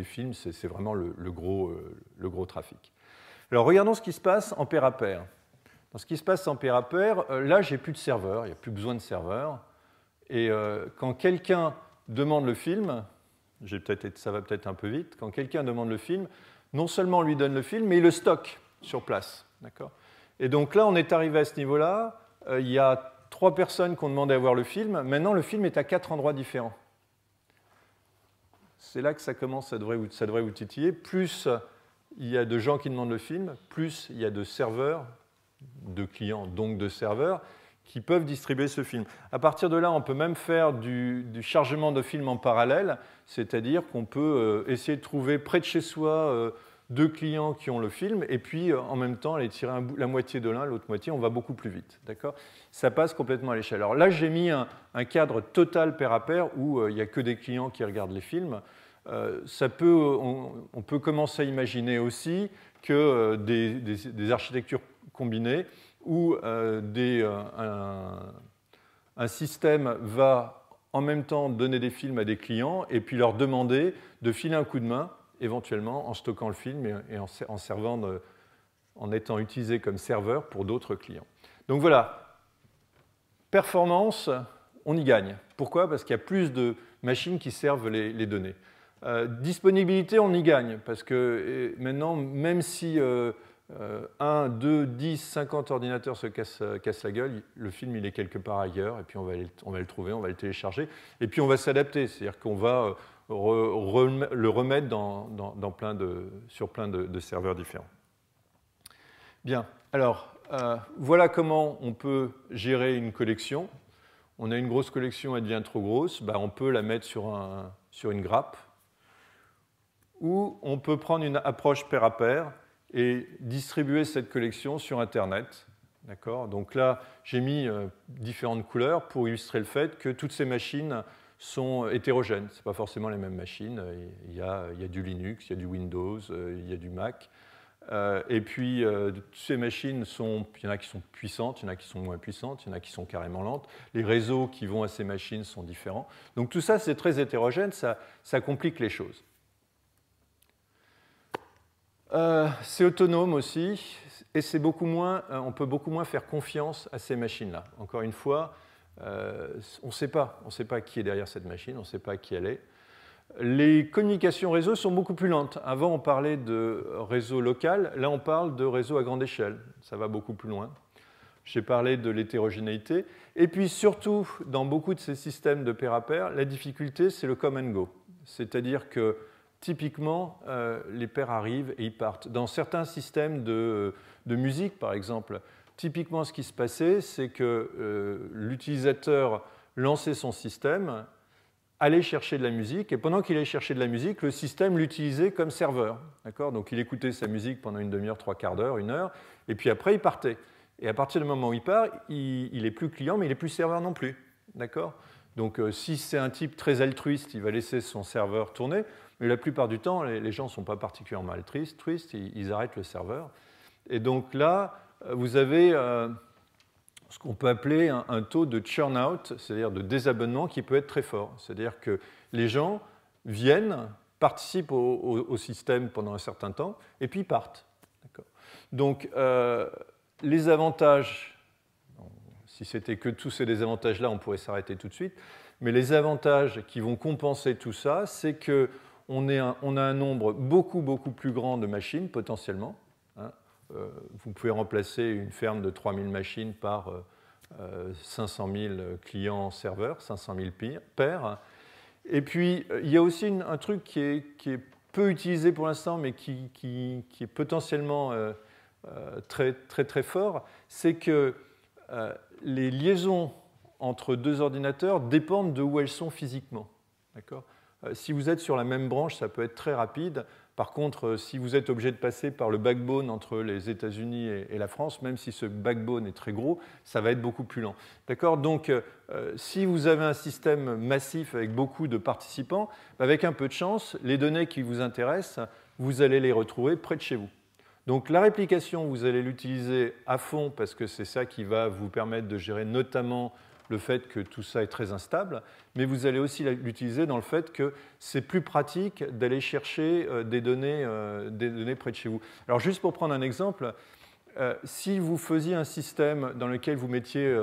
films, c'est vraiment le gros trafic. Alors regardons ce qui se passe en pair à pair. Dans ce qui se passe en pair à pair, là j'ai plus de serveurs, il n'y a plus besoin de serveurs. Et quand quelqu'un demande le film, ça va peut-être un peu vite, quand quelqu'un demande le film, non seulement on lui donne le film, mais il le stocke sur place. Et donc là on est arrivé à ce niveau-là, il y a 3 personnes qui ont demandé à voir le film, maintenant le film est à 4 endroits différents. C'est là que ça commence, ça devrait vous titiller. Plus il y a de gens qui demandent le film, plus il y a de serveurs, de clients, donc de serveurs, qui peuvent distribuer ce film. À partir de là, on peut même faire du chargement de film en parallèle, c'est-à-dire qu'on peut essayer de trouver près de chez soi 2 clients qui ont le film, et puis en même temps aller tirer la moitié de l'un, l'autre moitié, on va beaucoup plus vite. Ça passe complètement à l'échelle. Alors là, j'ai mis un cadre total pair à pair où il n'y a que des clients qui regardent les films. On peut commencer à imaginer aussi que des architectures combinées où un système va en même temps donner des films à des clients et puis leur demander de filer un coup de main, éventuellement en stockant le film et en étant utilisé comme serveur pour d'autres clients. Donc voilà, performance, on y gagne. Pourquoi? Parce qu'il y a plus de machines qui servent les données. Disponibilité, on y gagne, parce que maintenant, même si 1, 2, 10, 50 ordinateurs se cassent la gueule, le film il est quelque part ailleurs, et puis on va le trouver, on va le télécharger, et puis on va s'adapter, c'est-à-dire qu'on va le remettre sur plein de serveurs différents. Bien, alors voilà comment on peut gérer une collection. On a une grosse collection, elle devient trop grosse, on peut la mettre sur une grappe, ou on peut prendre une approche pair à pair et distribuer cette collection sur Internet. Donc là, j'ai mis différentes couleurs pour illustrer le fait que toutes ces machines sont hétérogènes. Ce ne sont pas forcément les mêmes machines. Il y a du Linux, il y a du Windows, il y a du Mac. Et puis, toutes ces machines, il y en a qui sont puissantes, il y en a qui sont moins puissantes, il y en a qui sont carrément lentes. Les réseaux qui vont à ces machines sont différents. Donc tout ça, c'est très hétérogène, ça complique les choses. C'est autonome aussi, et on peut beaucoup moins faire confiance à ces machines-là. Encore une fois, on ne sait pas qui est derrière cette machine, on ne sait pas qui elle est. Les communications réseau sont beaucoup plus lentes. Avant, on parlait de réseau local, là, on parle de réseau à grande échelle. Ça va beaucoup plus loin. J'ai parlé de l'hétérogénéité. Et puis surtout, dans beaucoup de ces systèmes de pair à pair, la difficulté, c'est le come and go. C'est-à-dire que typiquement, les pairs arrivent et ils partent. Dans certains systèmes de musique, par exemple, typiquement ce qui se passait, c'est que l'utilisateur lançait son système, allait chercher de la musique, et pendant qu'il allait chercher de la musique, le système l'utilisait comme serveur. Donc il écoutait sa musique pendant une demi-heure, 3/4 d'heure, 1 heure, et puis après il partait. Et à partir du moment où il part, il n'est plus client, mais il n'est plus serveur non plus. Donc si c'est un type très altruiste, il va laisser son serveur tourner, mais la plupart du temps, les gens ne sont pas particulièrement altruistes, ils arrêtent le serveur. Et donc là, vous avez ce qu'on peut appeler un taux de churn-out, c'est-à-dire de désabonnement qui peut être très fort. C'est-à-dire que les gens viennent, participent au système pendant un certain temps, et puis partent. Donc les avantages, si c'était que tous ces désavantages-là, on pourrait s'arrêter tout de suite, mais les avantages qui vont compenser tout ça, c'est qu'on a un nombre beaucoup plus grand de machines potentiellement. Vous pouvez remplacer une ferme de 3000 machines par 500 000 clients serveurs, 500 000 pairs. Et puis, il y a aussi un truc qui est peu utilisé pour l'instant, mais qui est potentiellement très fort, c'est que les liaisons entre deux ordinateurs dépendent de où elles sont physiquement. Si vous êtes sur la même branche, ça peut être très rapide. Par contre, si vous êtes obligé de passer par le backbone entre les États-Unis et la France, même si ce backbone est très gros, ça va être beaucoup plus lent. Donc, si vous avez un système massif avec beaucoup de participants, avec un peu de chance, les données qui vous intéressent, vous allez les retrouver près de chez vous. Donc, la réplication, vous allez l'utiliser à fond parce que c'est ça qui va vous permettre de gérer notamment le fait que tout ça est très instable, mais vous allez aussi l'utiliser dans le fait que c'est plus pratique d'aller chercher des données près de chez vous. Alors juste pour prendre un exemple, si vous faisiez un système dans lequel vous mettiez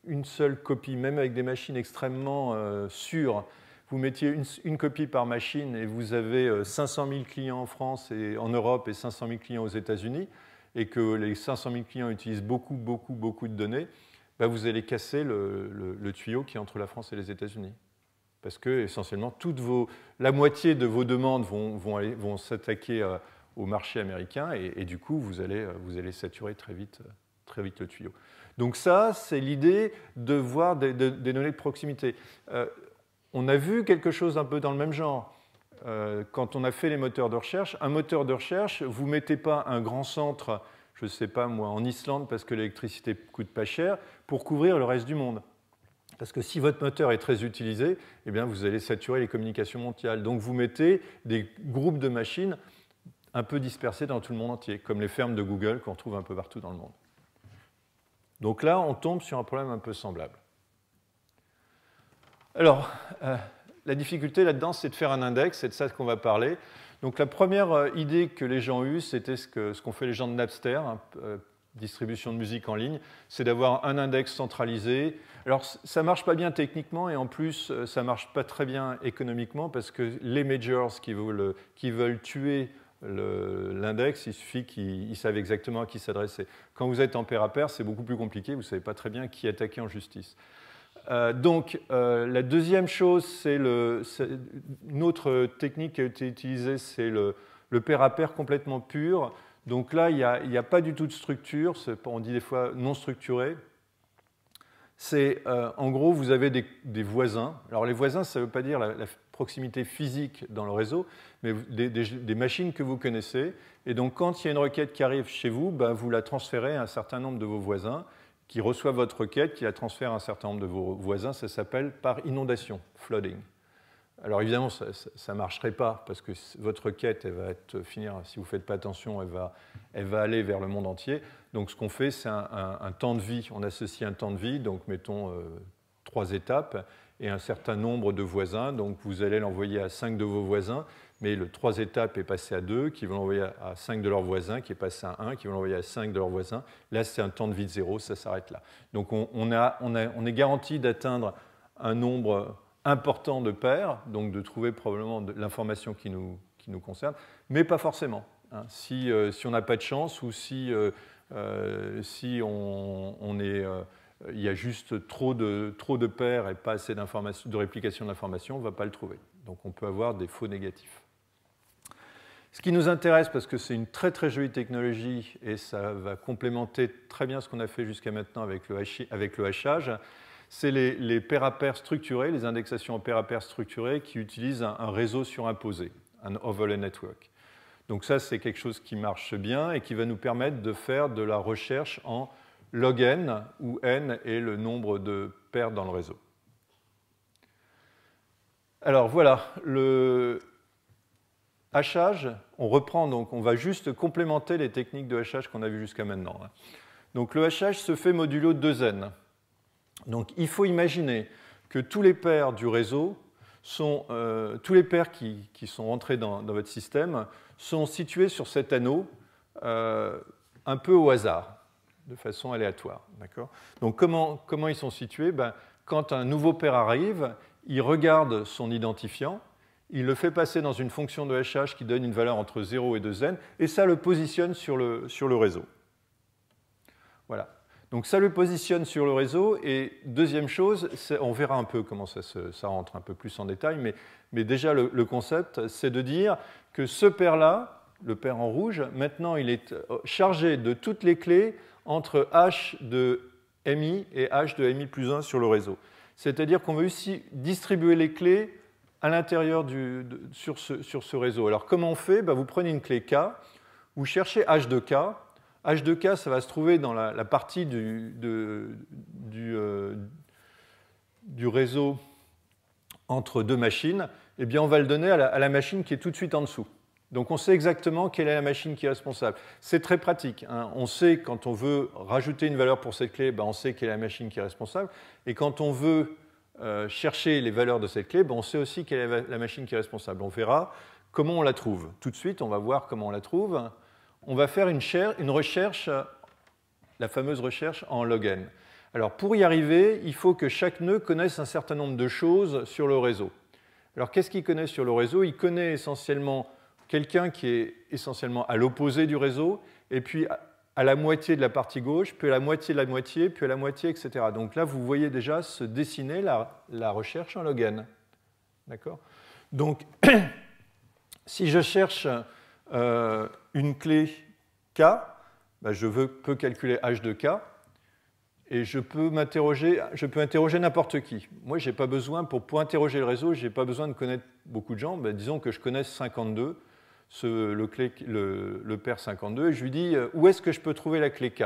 une seule copie, même avec des machines extrêmement sûres, vous mettiez une copie par machine et vous avez 500 000 clients en France et en Europe et 500 000 clients aux États-Unis, et que les 500 000 clients utilisent beaucoup de données, vous allez casser le tuyau qui est entre la France et les États-Unis. Parce que, essentiellement, la moitié de vos demandes vont s'attaquer au marché américain et du coup, vous allez saturer très vite le tuyau. Donc ça, c'est l'idée de voir des données de proximité. On a vu quelque chose un peu dans le même genre. Quand on a fait les moteurs de recherche, un moteur de recherche, vous ne mettez pas un grand centre, je ne sais pas moi, en Islande parce que l'électricité coûte pas cher, pour couvrir le reste du monde. Parce que si votre moteur est très utilisé, eh bien vous allez saturer les communications mondiales. Donc vous mettez des groupes de machines un peu dispersés dans tout le monde entier, comme les fermes de Google qu'on trouve un peu partout dans le monde. Donc là, on tombe sur un problème un peu semblable. Alors, la difficulté là-dedans, c'est de faire un index, c'est de ça qu'on va parler. Donc la première idée que les gens ont eue, c'était ce qu'ont fait les gens de Napster, distribution de musique en ligne, c'est d'avoir un index centralisé. Alors ça ne marche pas bien techniquement et en plus ça ne marche pas très bien économiquement parce que les majors qui veulent tuer l'index, il suffit qu'ils savent exactement à qui s'adresser. Quand vous êtes en pair à pair, c'est beaucoup plus compliqué, vous ne savez pas très bien qui attaquer en justice. Donc, la deuxième chose, c'est une autre technique qui a été utilisée, c'est le pair à pair complètement pur. Donc là, il n'y a pas du tout de structure, on dit des fois non structuré. En gros, vous avez des voisins. Alors les voisins, ça ne veut pas dire la proximité physique dans le réseau, mais des machines que vous connaissez. Et donc, quand il y a une requête qui arrive chez vous, vous la transférez à un certain nombre de vos voisins, qui reçoivent votre requête, qui la transfère à un certain nombre de vos voisins. Ça s'appelle par inondation, flooding. Alors évidemment, ça ne marcherait pas, parce que votre requête, elle va finir, si vous ne faites pas attention, elle va aller vers le monde entier. Donc ce qu'on fait, c'est un temps de vie. On associe un temps de vie, donc mettons 3 étapes, et un certain nombre de voisins. Donc vous allez l'envoyer à 5 de vos voisins, mais le 3 étapes est passé à 2, qui vont l'envoyer à 5 de leurs voisins, qui est passé à 1, qui vont l'envoyer à 5 de leurs voisins. Là, c'est un temps de vie de 0, ça s'arrête là. Donc on est garanti d'atteindre un nombre important de paires, donc de trouver probablement l'information qui nous concerne, mais pas forcément. Si on n'a pas de chance ou si il y a juste trop de paires et pas assez de réplication d'informations, on ne va pas le trouver. Donc on peut avoir des faux négatifs. Ce qui nous intéresse, parce que c'est une très jolie technologie et ça va complémenter très bien ce qu'on a fait jusqu'à maintenant avec le hachage, c'est les paires à paires structurées, les indexations en paires à paires structurées qui utilisent un réseau surimposé, un overlay network. Donc ça, c'est quelque chose qui marche bien et qui va nous permettre de faire de la recherche en log n, où n est le nombre de paires dans le réseau. Alors voilà, le hachage, on reprend, donc on va juste complémenter les techniques de hachage qu'on a vues jusqu'à maintenant. Donc le hachage se fait modulo 2n. Donc il faut imaginer que tous les pairs du réseau tous les pairs qui sont rentrés dans votre système sont situés sur cet anneau un peu au hasard, de façon aléatoire. Donc comment ils sont situés? Quand un nouveau pair arrive, il regarde son identifiant, il le fait passer dans une fonction de hachage qui donne une valeur entre 0 et 2n, et ça le positionne sur le réseau. Voilà. Donc ça le positionne sur le réseau. Et deuxième chose, on verra un peu comment ça rentre un peu plus en détail, mais déjà le concept, c'est de dire que ce pair-là, le pair en rouge, maintenant il est chargé de toutes les clés entre H de MI et H de MI plus 1 sur le réseau. C'est-à-dire qu'on veut aussi distribuer les clés à l'intérieur sur ce réseau. Alors comment on fait? Vous prenez une clé K, vous cherchez H de K. H de K, ça va se trouver dans la partie du réseau entre deux machines. Eh bien, on va le donner à la machine qui est tout de suite en dessous. Donc on sait exactement quelle est la machine qui est responsable. C'est très pratique, hein. On sait quand on veut rajouter une valeur pour cette clé, on sait quelle est la machine qui est responsable. Et quand on veut chercher les valeurs de cette clé, on sait aussi quelle est la machine qui est responsable. On verra comment on la trouve. Tout de suite, on va voir comment on la trouve. On va faire une recherche, la fameuse recherche en log n. Alors pour y arriver, il faut que chaque nœud connaisse un certain nombre de choses sur le réseau. Alors qu'est-ce qu'il connaît sur le réseau? Il connaît essentiellement quelqu'un qui est essentiellement à l'opposé du réseau, et puis à la moitié de la partie gauche, puis à la moitié de la moitié, puis à la moitié, etc. Donc là, vous voyez déjà se dessiner la recherche en log n. D'accord? Donc, si je cherche une clé K, je peux calculer H de K, et je peux interroger n'importe qui. Moi, j'ai pas besoin, pour interroger le réseau, je n'ai pas besoin de connaître beaucoup de gens. Disons que je connaisse 52, le pair 52, et je lui dis où est-ce que je peux trouver la clé K.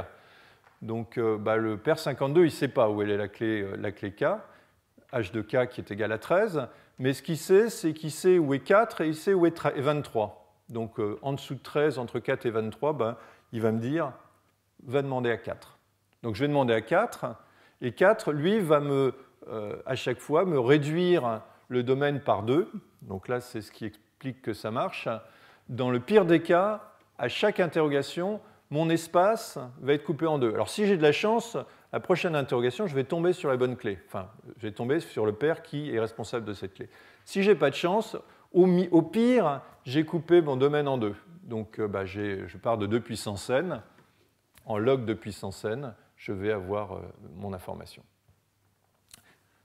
Donc le pair 52, il ne sait pas où elle est la clé K, H de K qui est égal à 13, mais ce qu'il sait, c'est qu'il sait où est 4 et il sait où est 23. Donc en dessous de 13, entre 4 et 23, il va me dire, va demander à 4. Donc je vais demander à 4, et 4, lui, va à chaque fois me réduire le domaine par 2. Donc là, c'est ce qui explique que ça marche. Dans le pire des cas, à chaque interrogation, mon espace va être coupé en deux. Alors si j'ai de la chance, la prochaine interrogation, je vais tomber sur la bonne clé. Enfin, je vais tomber sur le pair qui est responsable de cette clé. Si je n'ai pas de chance, au pire, j'ai coupé mon domaine en deux. Donc je pars de 2 puissance n. En log de puissance n, je vais avoir mon information.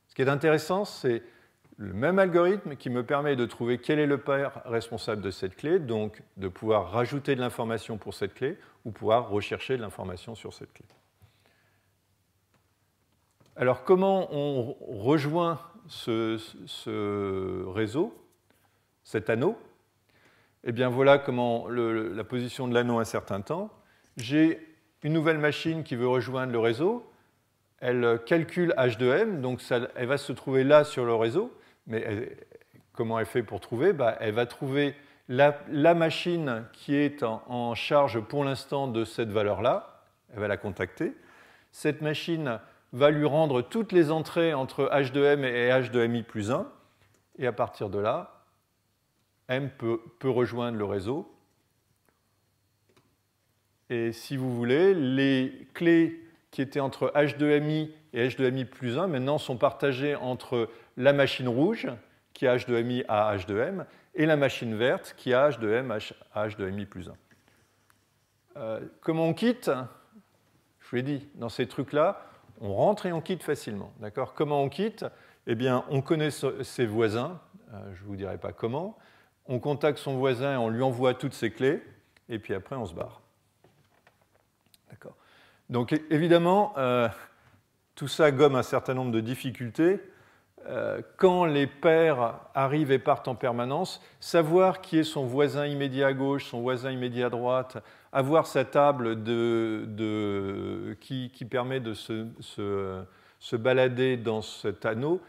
Ce qui est intéressant, c'est le même algorithme qui me permet de trouver quel est le pair responsable de cette clé, donc de pouvoir rajouter de l'information pour cette clé ou pouvoir rechercher de l'information sur cette clé. Alors comment on rejoint ce réseau, cet anneau? Eh bien voilà comment la position de l'anneau à un certain temps. J'ai une nouvelle machine qui veut rejoindre le réseau. Elle calcule H de M, donc elle va se trouver là sur le réseau. Mais comment elle fait pour trouver? Elle va trouver la machine qui est en charge pour l'instant de cette valeur-là. Elle va la contacter. Cette machine va lui rendre toutes les entrées entre H de M et H de MI plus 1. Et à partir de là, M peut rejoindre le réseau. Et si vous voulez, les clés qui étaient entre H de MI et H de MI plus 1 maintenant sont partagées entre la machine rouge, qui a H de MI à H de M, et la machine verte, qui a H de M à H de MI plus 1. Comment on quitte? Je vous l'ai dit, dans ces trucs-là, on rentre et on quitte facilement. D'accord? Comment on quitte? Eh bien, on connaît ses voisins, je ne vous dirai pas comment. On contacte son voisin et on lui envoie toutes ses clés, et puis après, on se barre. D'accord. Donc évidemment, tout ça gomme un certain nombre de difficultés. Quand les pairs arrivent et partent en permanence, savoir qui est son voisin immédiat à gauche, son voisin immédiat à droite, avoir sa table qui permet de se balader dans cet anneau,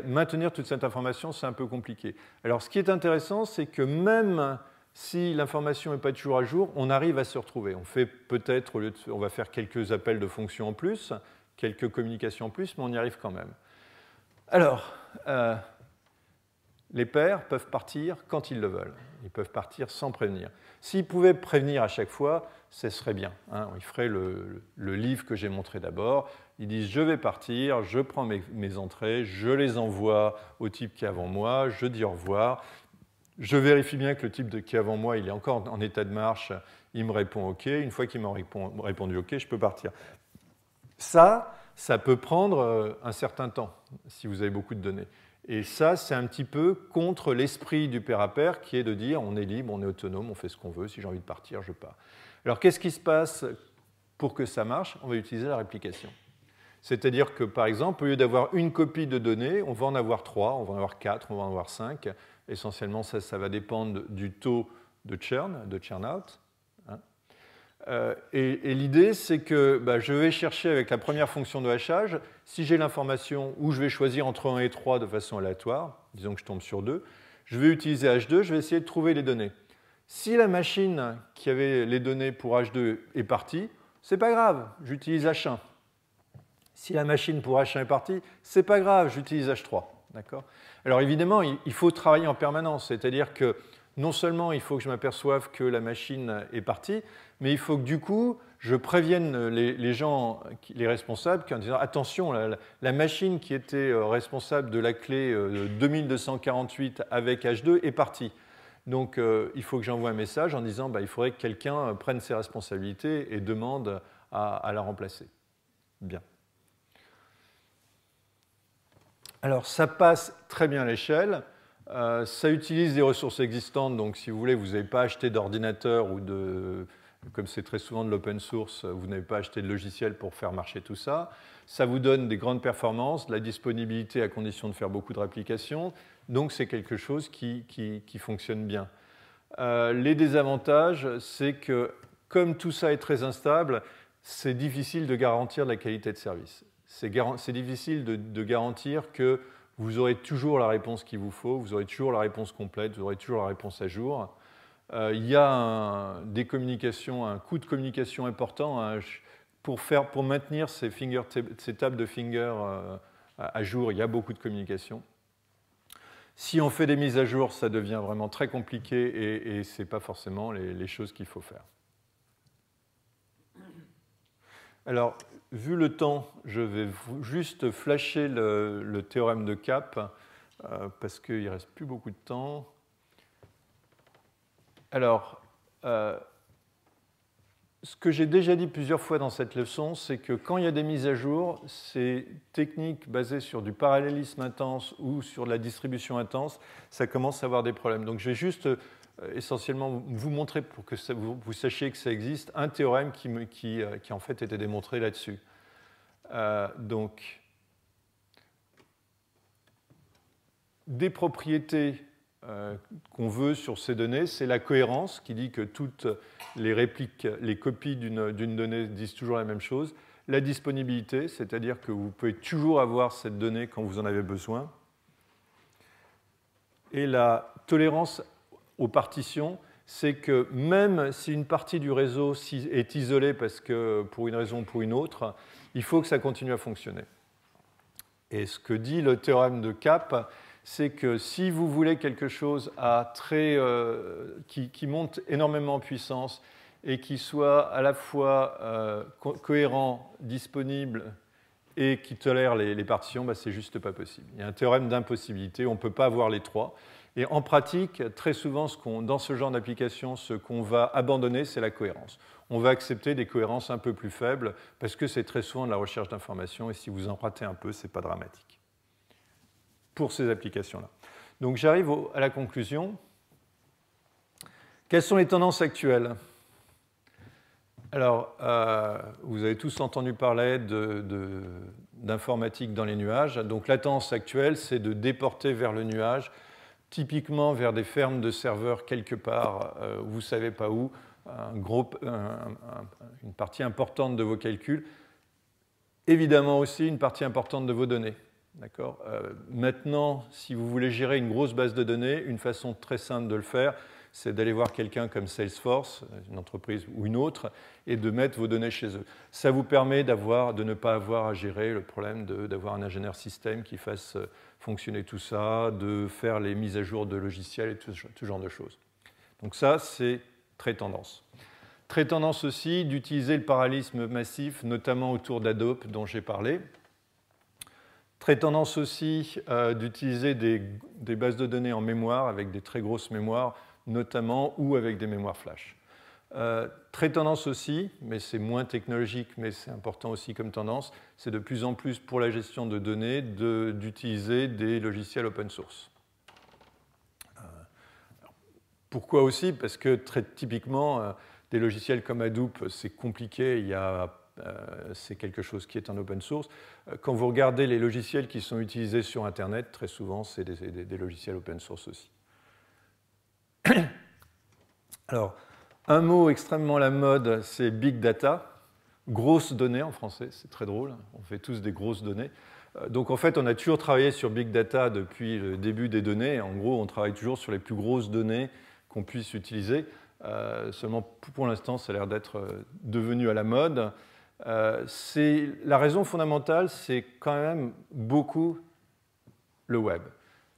maintenir toute cette information, c'est un peu compliqué. Alors ce qui est intéressant, c'est que même si l'information n'est pas toujours à jour, on arrive à se retrouver. On fait peut-être, on va faire quelques appels de fonctions en plus, quelques communications en plus, mais on y arrive quand même. Alors, les pairs peuvent partir quand ils le veulent. Ils peuvent partir sans prévenir. S'ils pouvaient prévenir à chaque fois, ce serait bien. Hein. Ils feraient le livre que j'ai montré d'abord. Ils disent « je vais partir, je prends mes entrées, je les envoie au type qui est avant moi, je dis au revoir. Je vérifie bien que le type qui est avant moi il est encore en état de marche, il me répond OK. Une fois qu'il m'a répondu OK, je peux partir. » ça peut prendre un certain temps, si vous avez beaucoup de données. Et ça, c'est un petit peu contre l'esprit du pair à pair, qui est de dire on est libre, on est autonome, on fait ce qu'on veut, si j'ai envie de partir, je pars. Alors, qu'est-ce qui se passe pour que ça marche? On va utiliser la réplication. C'est-à-dire que, par exemple, au lieu d'avoir une copie de données, on va en avoir 3, on va en avoir 4, on va en avoir 5. Essentiellement, ça va dépendre du taux de churn out. Et l'idée, c'est que je vais chercher avec la première fonction de hachage, si j'ai l'information, ou je vais choisir entre 1 et 3 de façon aléatoire, disons que je tombe sur 2, je vais utiliser H2, je vais essayer de trouver les données. Si la machine qui avait les données pour H2 est partie, c'est pas grave, j'utilise H1. Si la machine pour H1 est partie, c'est pas grave, j'utilise H3. Alors évidemment, il faut travailler en permanence, c'est-à-dire que non seulement il faut que je m'aperçoive que la machine est partie, mais il faut que du coup, je prévienne les gens, les responsables, en disant attention, la machine qui était responsable de la clé 2248 avec H2 est partie. Donc il faut que j'envoie un message en disant il faudrait que quelqu'un prenne ses responsabilités et demande à la remplacer. Bien. Alors ça passe très bien à l'échelle. Ça utilise des ressources existantes, donc si vous voulez, vous n'avez pas acheté d'ordinateur ou comme c'est très souvent de l'open source, vous n'avez pas acheté de logiciel pour faire marcher tout ça. Ça vous donne des grandes performances, de la disponibilité à condition de faire beaucoup de réplications, donc c'est quelque chose qui fonctionne bien. Les désavantages, c'est que comme tout ça est très instable, c'est difficile de garantir la qualité de service. C'est difficile de garantir que vous aurez toujours la réponse qu'il vous faut, vous aurez toujours la réponse complète, vous aurez toujours la réponse à jour. Il y a des communications, un coût de communication important pour maintenir ces tables de finger à jour. Il y a beaucoup de communication. Si on fait des mises à jour, ça devient vraiment très compliqué et ce n'est pas forcément les choses qu'il faut faire. Alors, vu le temps, je vais juste flasher le théorème de Cap parce qu'il ne reste plus beaucoup de temps. Alors, ce que j'ai déjà dit plusieurs fois dans cette leçon, c'est que quand il y a des mises à jour, ces techniques basées sur du parallélisme intense ou sur de la distribution intense, ça commence à avoir des problèmes. Donc, je vais juste essentiellement vous montrer pour que vous sachiez que ça existe, un théorème qui en fait était démontré là-dessus. Donc, des propriétés qu'on veut sur ces données, c'est la cohérence, qui dit que toutes les copies d'une donnée disent toujours la même chose. La disponibilité, c'est-à-dire que vous pouvez toujours avoir cette donnée quand vous en avez besoin. Et la tolérance aux partitions, c'est que même si une partie du réseau est isolée parce que pour une raison ou pour une autre, il faut que ça continue à fonctionner. Et ce que dit le théorème de Cap, c'est que si vous voulez quelque chose qui monte énormément en puissance et qui soit à la fois cohérent, disponible et qui tolère les partitions, c'est juste pas possible. Il y a un théorème d'impossibilité, on ne peut pas avoir les trois. Et en pratique, très souvent, dans ce genre d'application, ce qu'on va abandonner, c'est la cohérence. On va accepter des cohérences un peu plus faibles parce que c'est très souvent de la recherche d'informations et si vous en ratez un peu, ce n'est pas dramatique pour ces applications-là. Donc j'arrive à la conclusion. Quelles sont les tendances actuelles? Alors, vous avez tous entendu parler d'informatique dans les nuages. Donc la tendance actuelle, c'est de déporter vers le nuage, typiquement vers des fermes de serveurs quelque part, vous ne savez pas où, une partie importante de vos calculs, évidemment aussi une partie importante de vos données. Maintenant, si vous voulez gérer une grosse base de données, une façon très simple de le faire, c'est d'aller voir quelqu'un comme Salesforce, une entreprise ou une autre, et de mettre vos données chez eux. Ça vous permet de ne pas avoir à gérer le problème d'avoir un ingénieur système qui fasse fonctionner tout ça, de faire les mises à jour de logiciels et tout ce genre de choses. Donc ça, c'est très tendance. Très tendance aussi d'utiliser le parallélisme massif, notamment autour d'Hadoop dont j'ai parlé. Très tendance aussi d'utiliser des bases de données en mémoire avec des très grosses mémoires, notamment ou avec des mémoires flash. Très tendance aussi, mais c'est moins technologique, mais c'est important aussi comme tendance, c'est de plus en plus pour la gestion de données d'utiliser des logiciels open source. Pourquoi aussi? Parce que très typiquement, des logiciels comme Hadoop, c'est compliqué, c'est quelque chose qui est en open source. Quand vous regardez les logiciels qui sont utilisés sur Internet, très souvent, c'est des logiciels open source aussi. Alors, un mot extrêmement à la mode, c'est big data, grosses données en français, c'est très drôle, on fait tous des grosses données. Donc en fait, on a toujours travaillé sur big data depuis le début des données. En gros, on travaille toujours sur les plus grosses données qu'on puisse utiliser. Seulement, pour l'instant, ça a l'air d'être devenu à la mode. La raison fondamentale, c'est quand même beaucoup le web.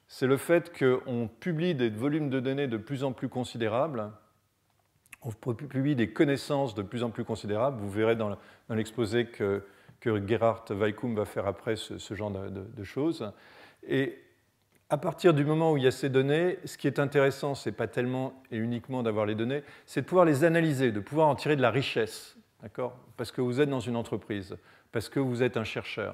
C'est le fait qu'on publie des volumes de données de plus en plus considérables. On publie des connaissances de plus en plus considérables. Vous verrez dans l'exposé que Gerhard Weikum va faire après ce genre de choses. Et à partir du moment où il y a ces données, ce qui est intéressant, ce n'est pas tellement et uniquement d'avoir les données, c'est de pouvoir les analyser, de pouvoir en tirer de la richesse, d'accord ? Parce que vous êtes dans une entreprise, parce que vous êtes un chercheur.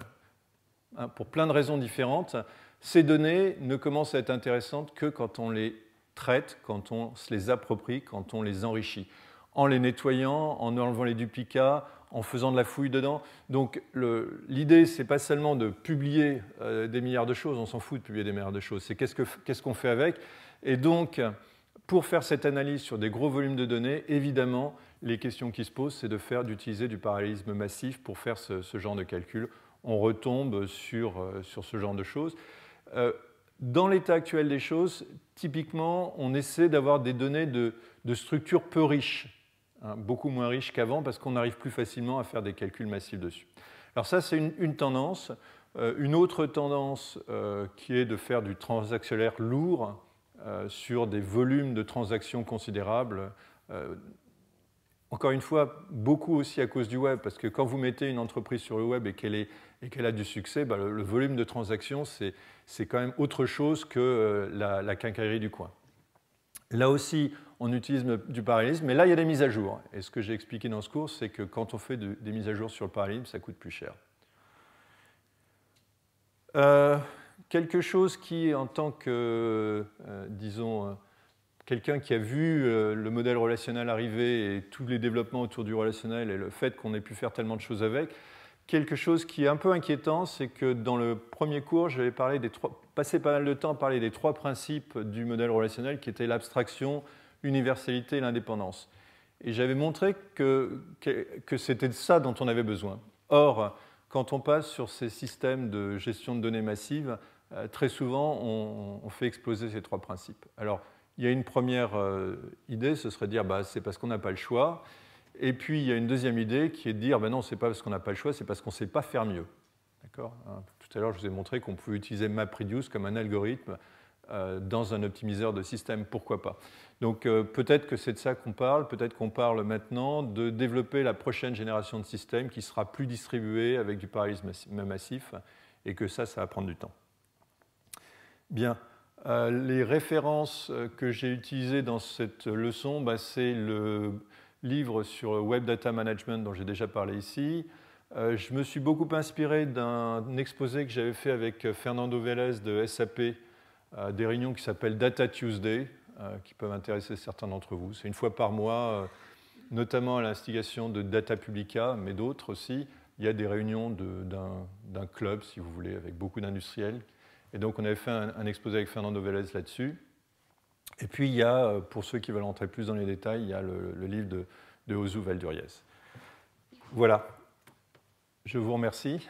Pour plein de raisons différentes, ces données ne commencent à être intéressantes que quand on les traite, quand on se les approprie, quand on les enrichit, en les nettoyant, en enlevant les duplicats, en faisant de la fouille dedans. Donc l'idée, ce n'est pas seulement de publier des milliards de choses, on s'en fout de publier des milliards de choses, c'est qu'est-ce qu'on fait avec. Et donc, pour faire cette analyse sur des gros volumes de données, évidemment, les questions qui se posent, c'est d'utiliser du parallélisme massif pour faire ce genre de calcul. On retombe sur ce genre de choses. Dans l'état actuel des choses, typiquement, on essaie d'avoir des données de structure peu riches, beaucoup moins riches qu'avant, parce qu'on arrive plus facilement à faire des calculs massifs dessus. Alors ça, c'est une tendance. Une autre tendance qui est de faire du transactionnel lourd sur des volumes de transactions considérables. Encore une fois, beaucoup aussi à cause du web, parce que quand vous mettez une entreprise sur le web et qu'elle a du succès, le volume de transactions, c'est quand même autre chose que la quincaillerie du coin. Là aussi, on utilise du parallélisme, mais là, il y a des mises à jour. Et ce que j'ai expliqué dans ce cours, c'est que quand on fait des mises à jour sur le parallélisme, ça coûte plus cher. Quelque chose qui, en tant que, disons, quelqu'un qui a vu le modèle relationnel arriver et tous les développements autour du relationnel et le fait qu'on ait pu faire tellement de choses avec, quelque chose qui est un peu inquiétant, c'est que dans le premier cours, j'avais passé pas mal de temps à parler des trois principes du modèle relationnel qui étaient l'abstraction, l'universalité et l'indépendance. Et j'avais montré que c'était de ça dont on avait besoin. Or, quand on passe sur ces systèmes de gestion de données massives, très souvent, on fait exploser ces trois principes. Alors, il y a une première idée, ce serait de dire c'est parce qu'on n'a pas le choix. Et puis, il y a une deuxième idée qui est de dire non, ce n'est pas parce qu'on n'a pas le choix, c'est parce qu'on ne sait pas faire mieux. D'accord ? Tout à l'heure, je vous ai montré qu'on pouvait utiliser MapReduce comme un algorithme dans un optimiseur de système. Pourquoi pas ? Donc, peut-être que c'est de ça qu'on parle. Peut-être qu'on parle maintenant de développer la prochaine génération de systèmes qui sera plus distribuée avec du parallélisme massif et que ça va prendre du temps. Bien. Les références que j'ai utilisées dans cette leçon, c'est le livre sur Web Data Management dont j'ai déjà parlé ici. Je me suis beaucoup inspiré d'un exposé que j'avais fait avec Fernando Vélez de SAP, des réunions qui s'appellent Data Tuesday, qui peuvent intéresser certains d'entre vous. C'est une fois par mois, notamment à l'instigation de Data Publica, mais d'autres aussi. Il y a des réunions d'un club, si vous voulez, avec beaucoup d'industriels. Et donc, on avait fait un exposé avec Fernando Vélez là-dessus. Et puis, il y a, pour ceux qui veulent entrer plus dans les détails, il y a le livre de Josu Valduriez. Voilà. Je vous remercie.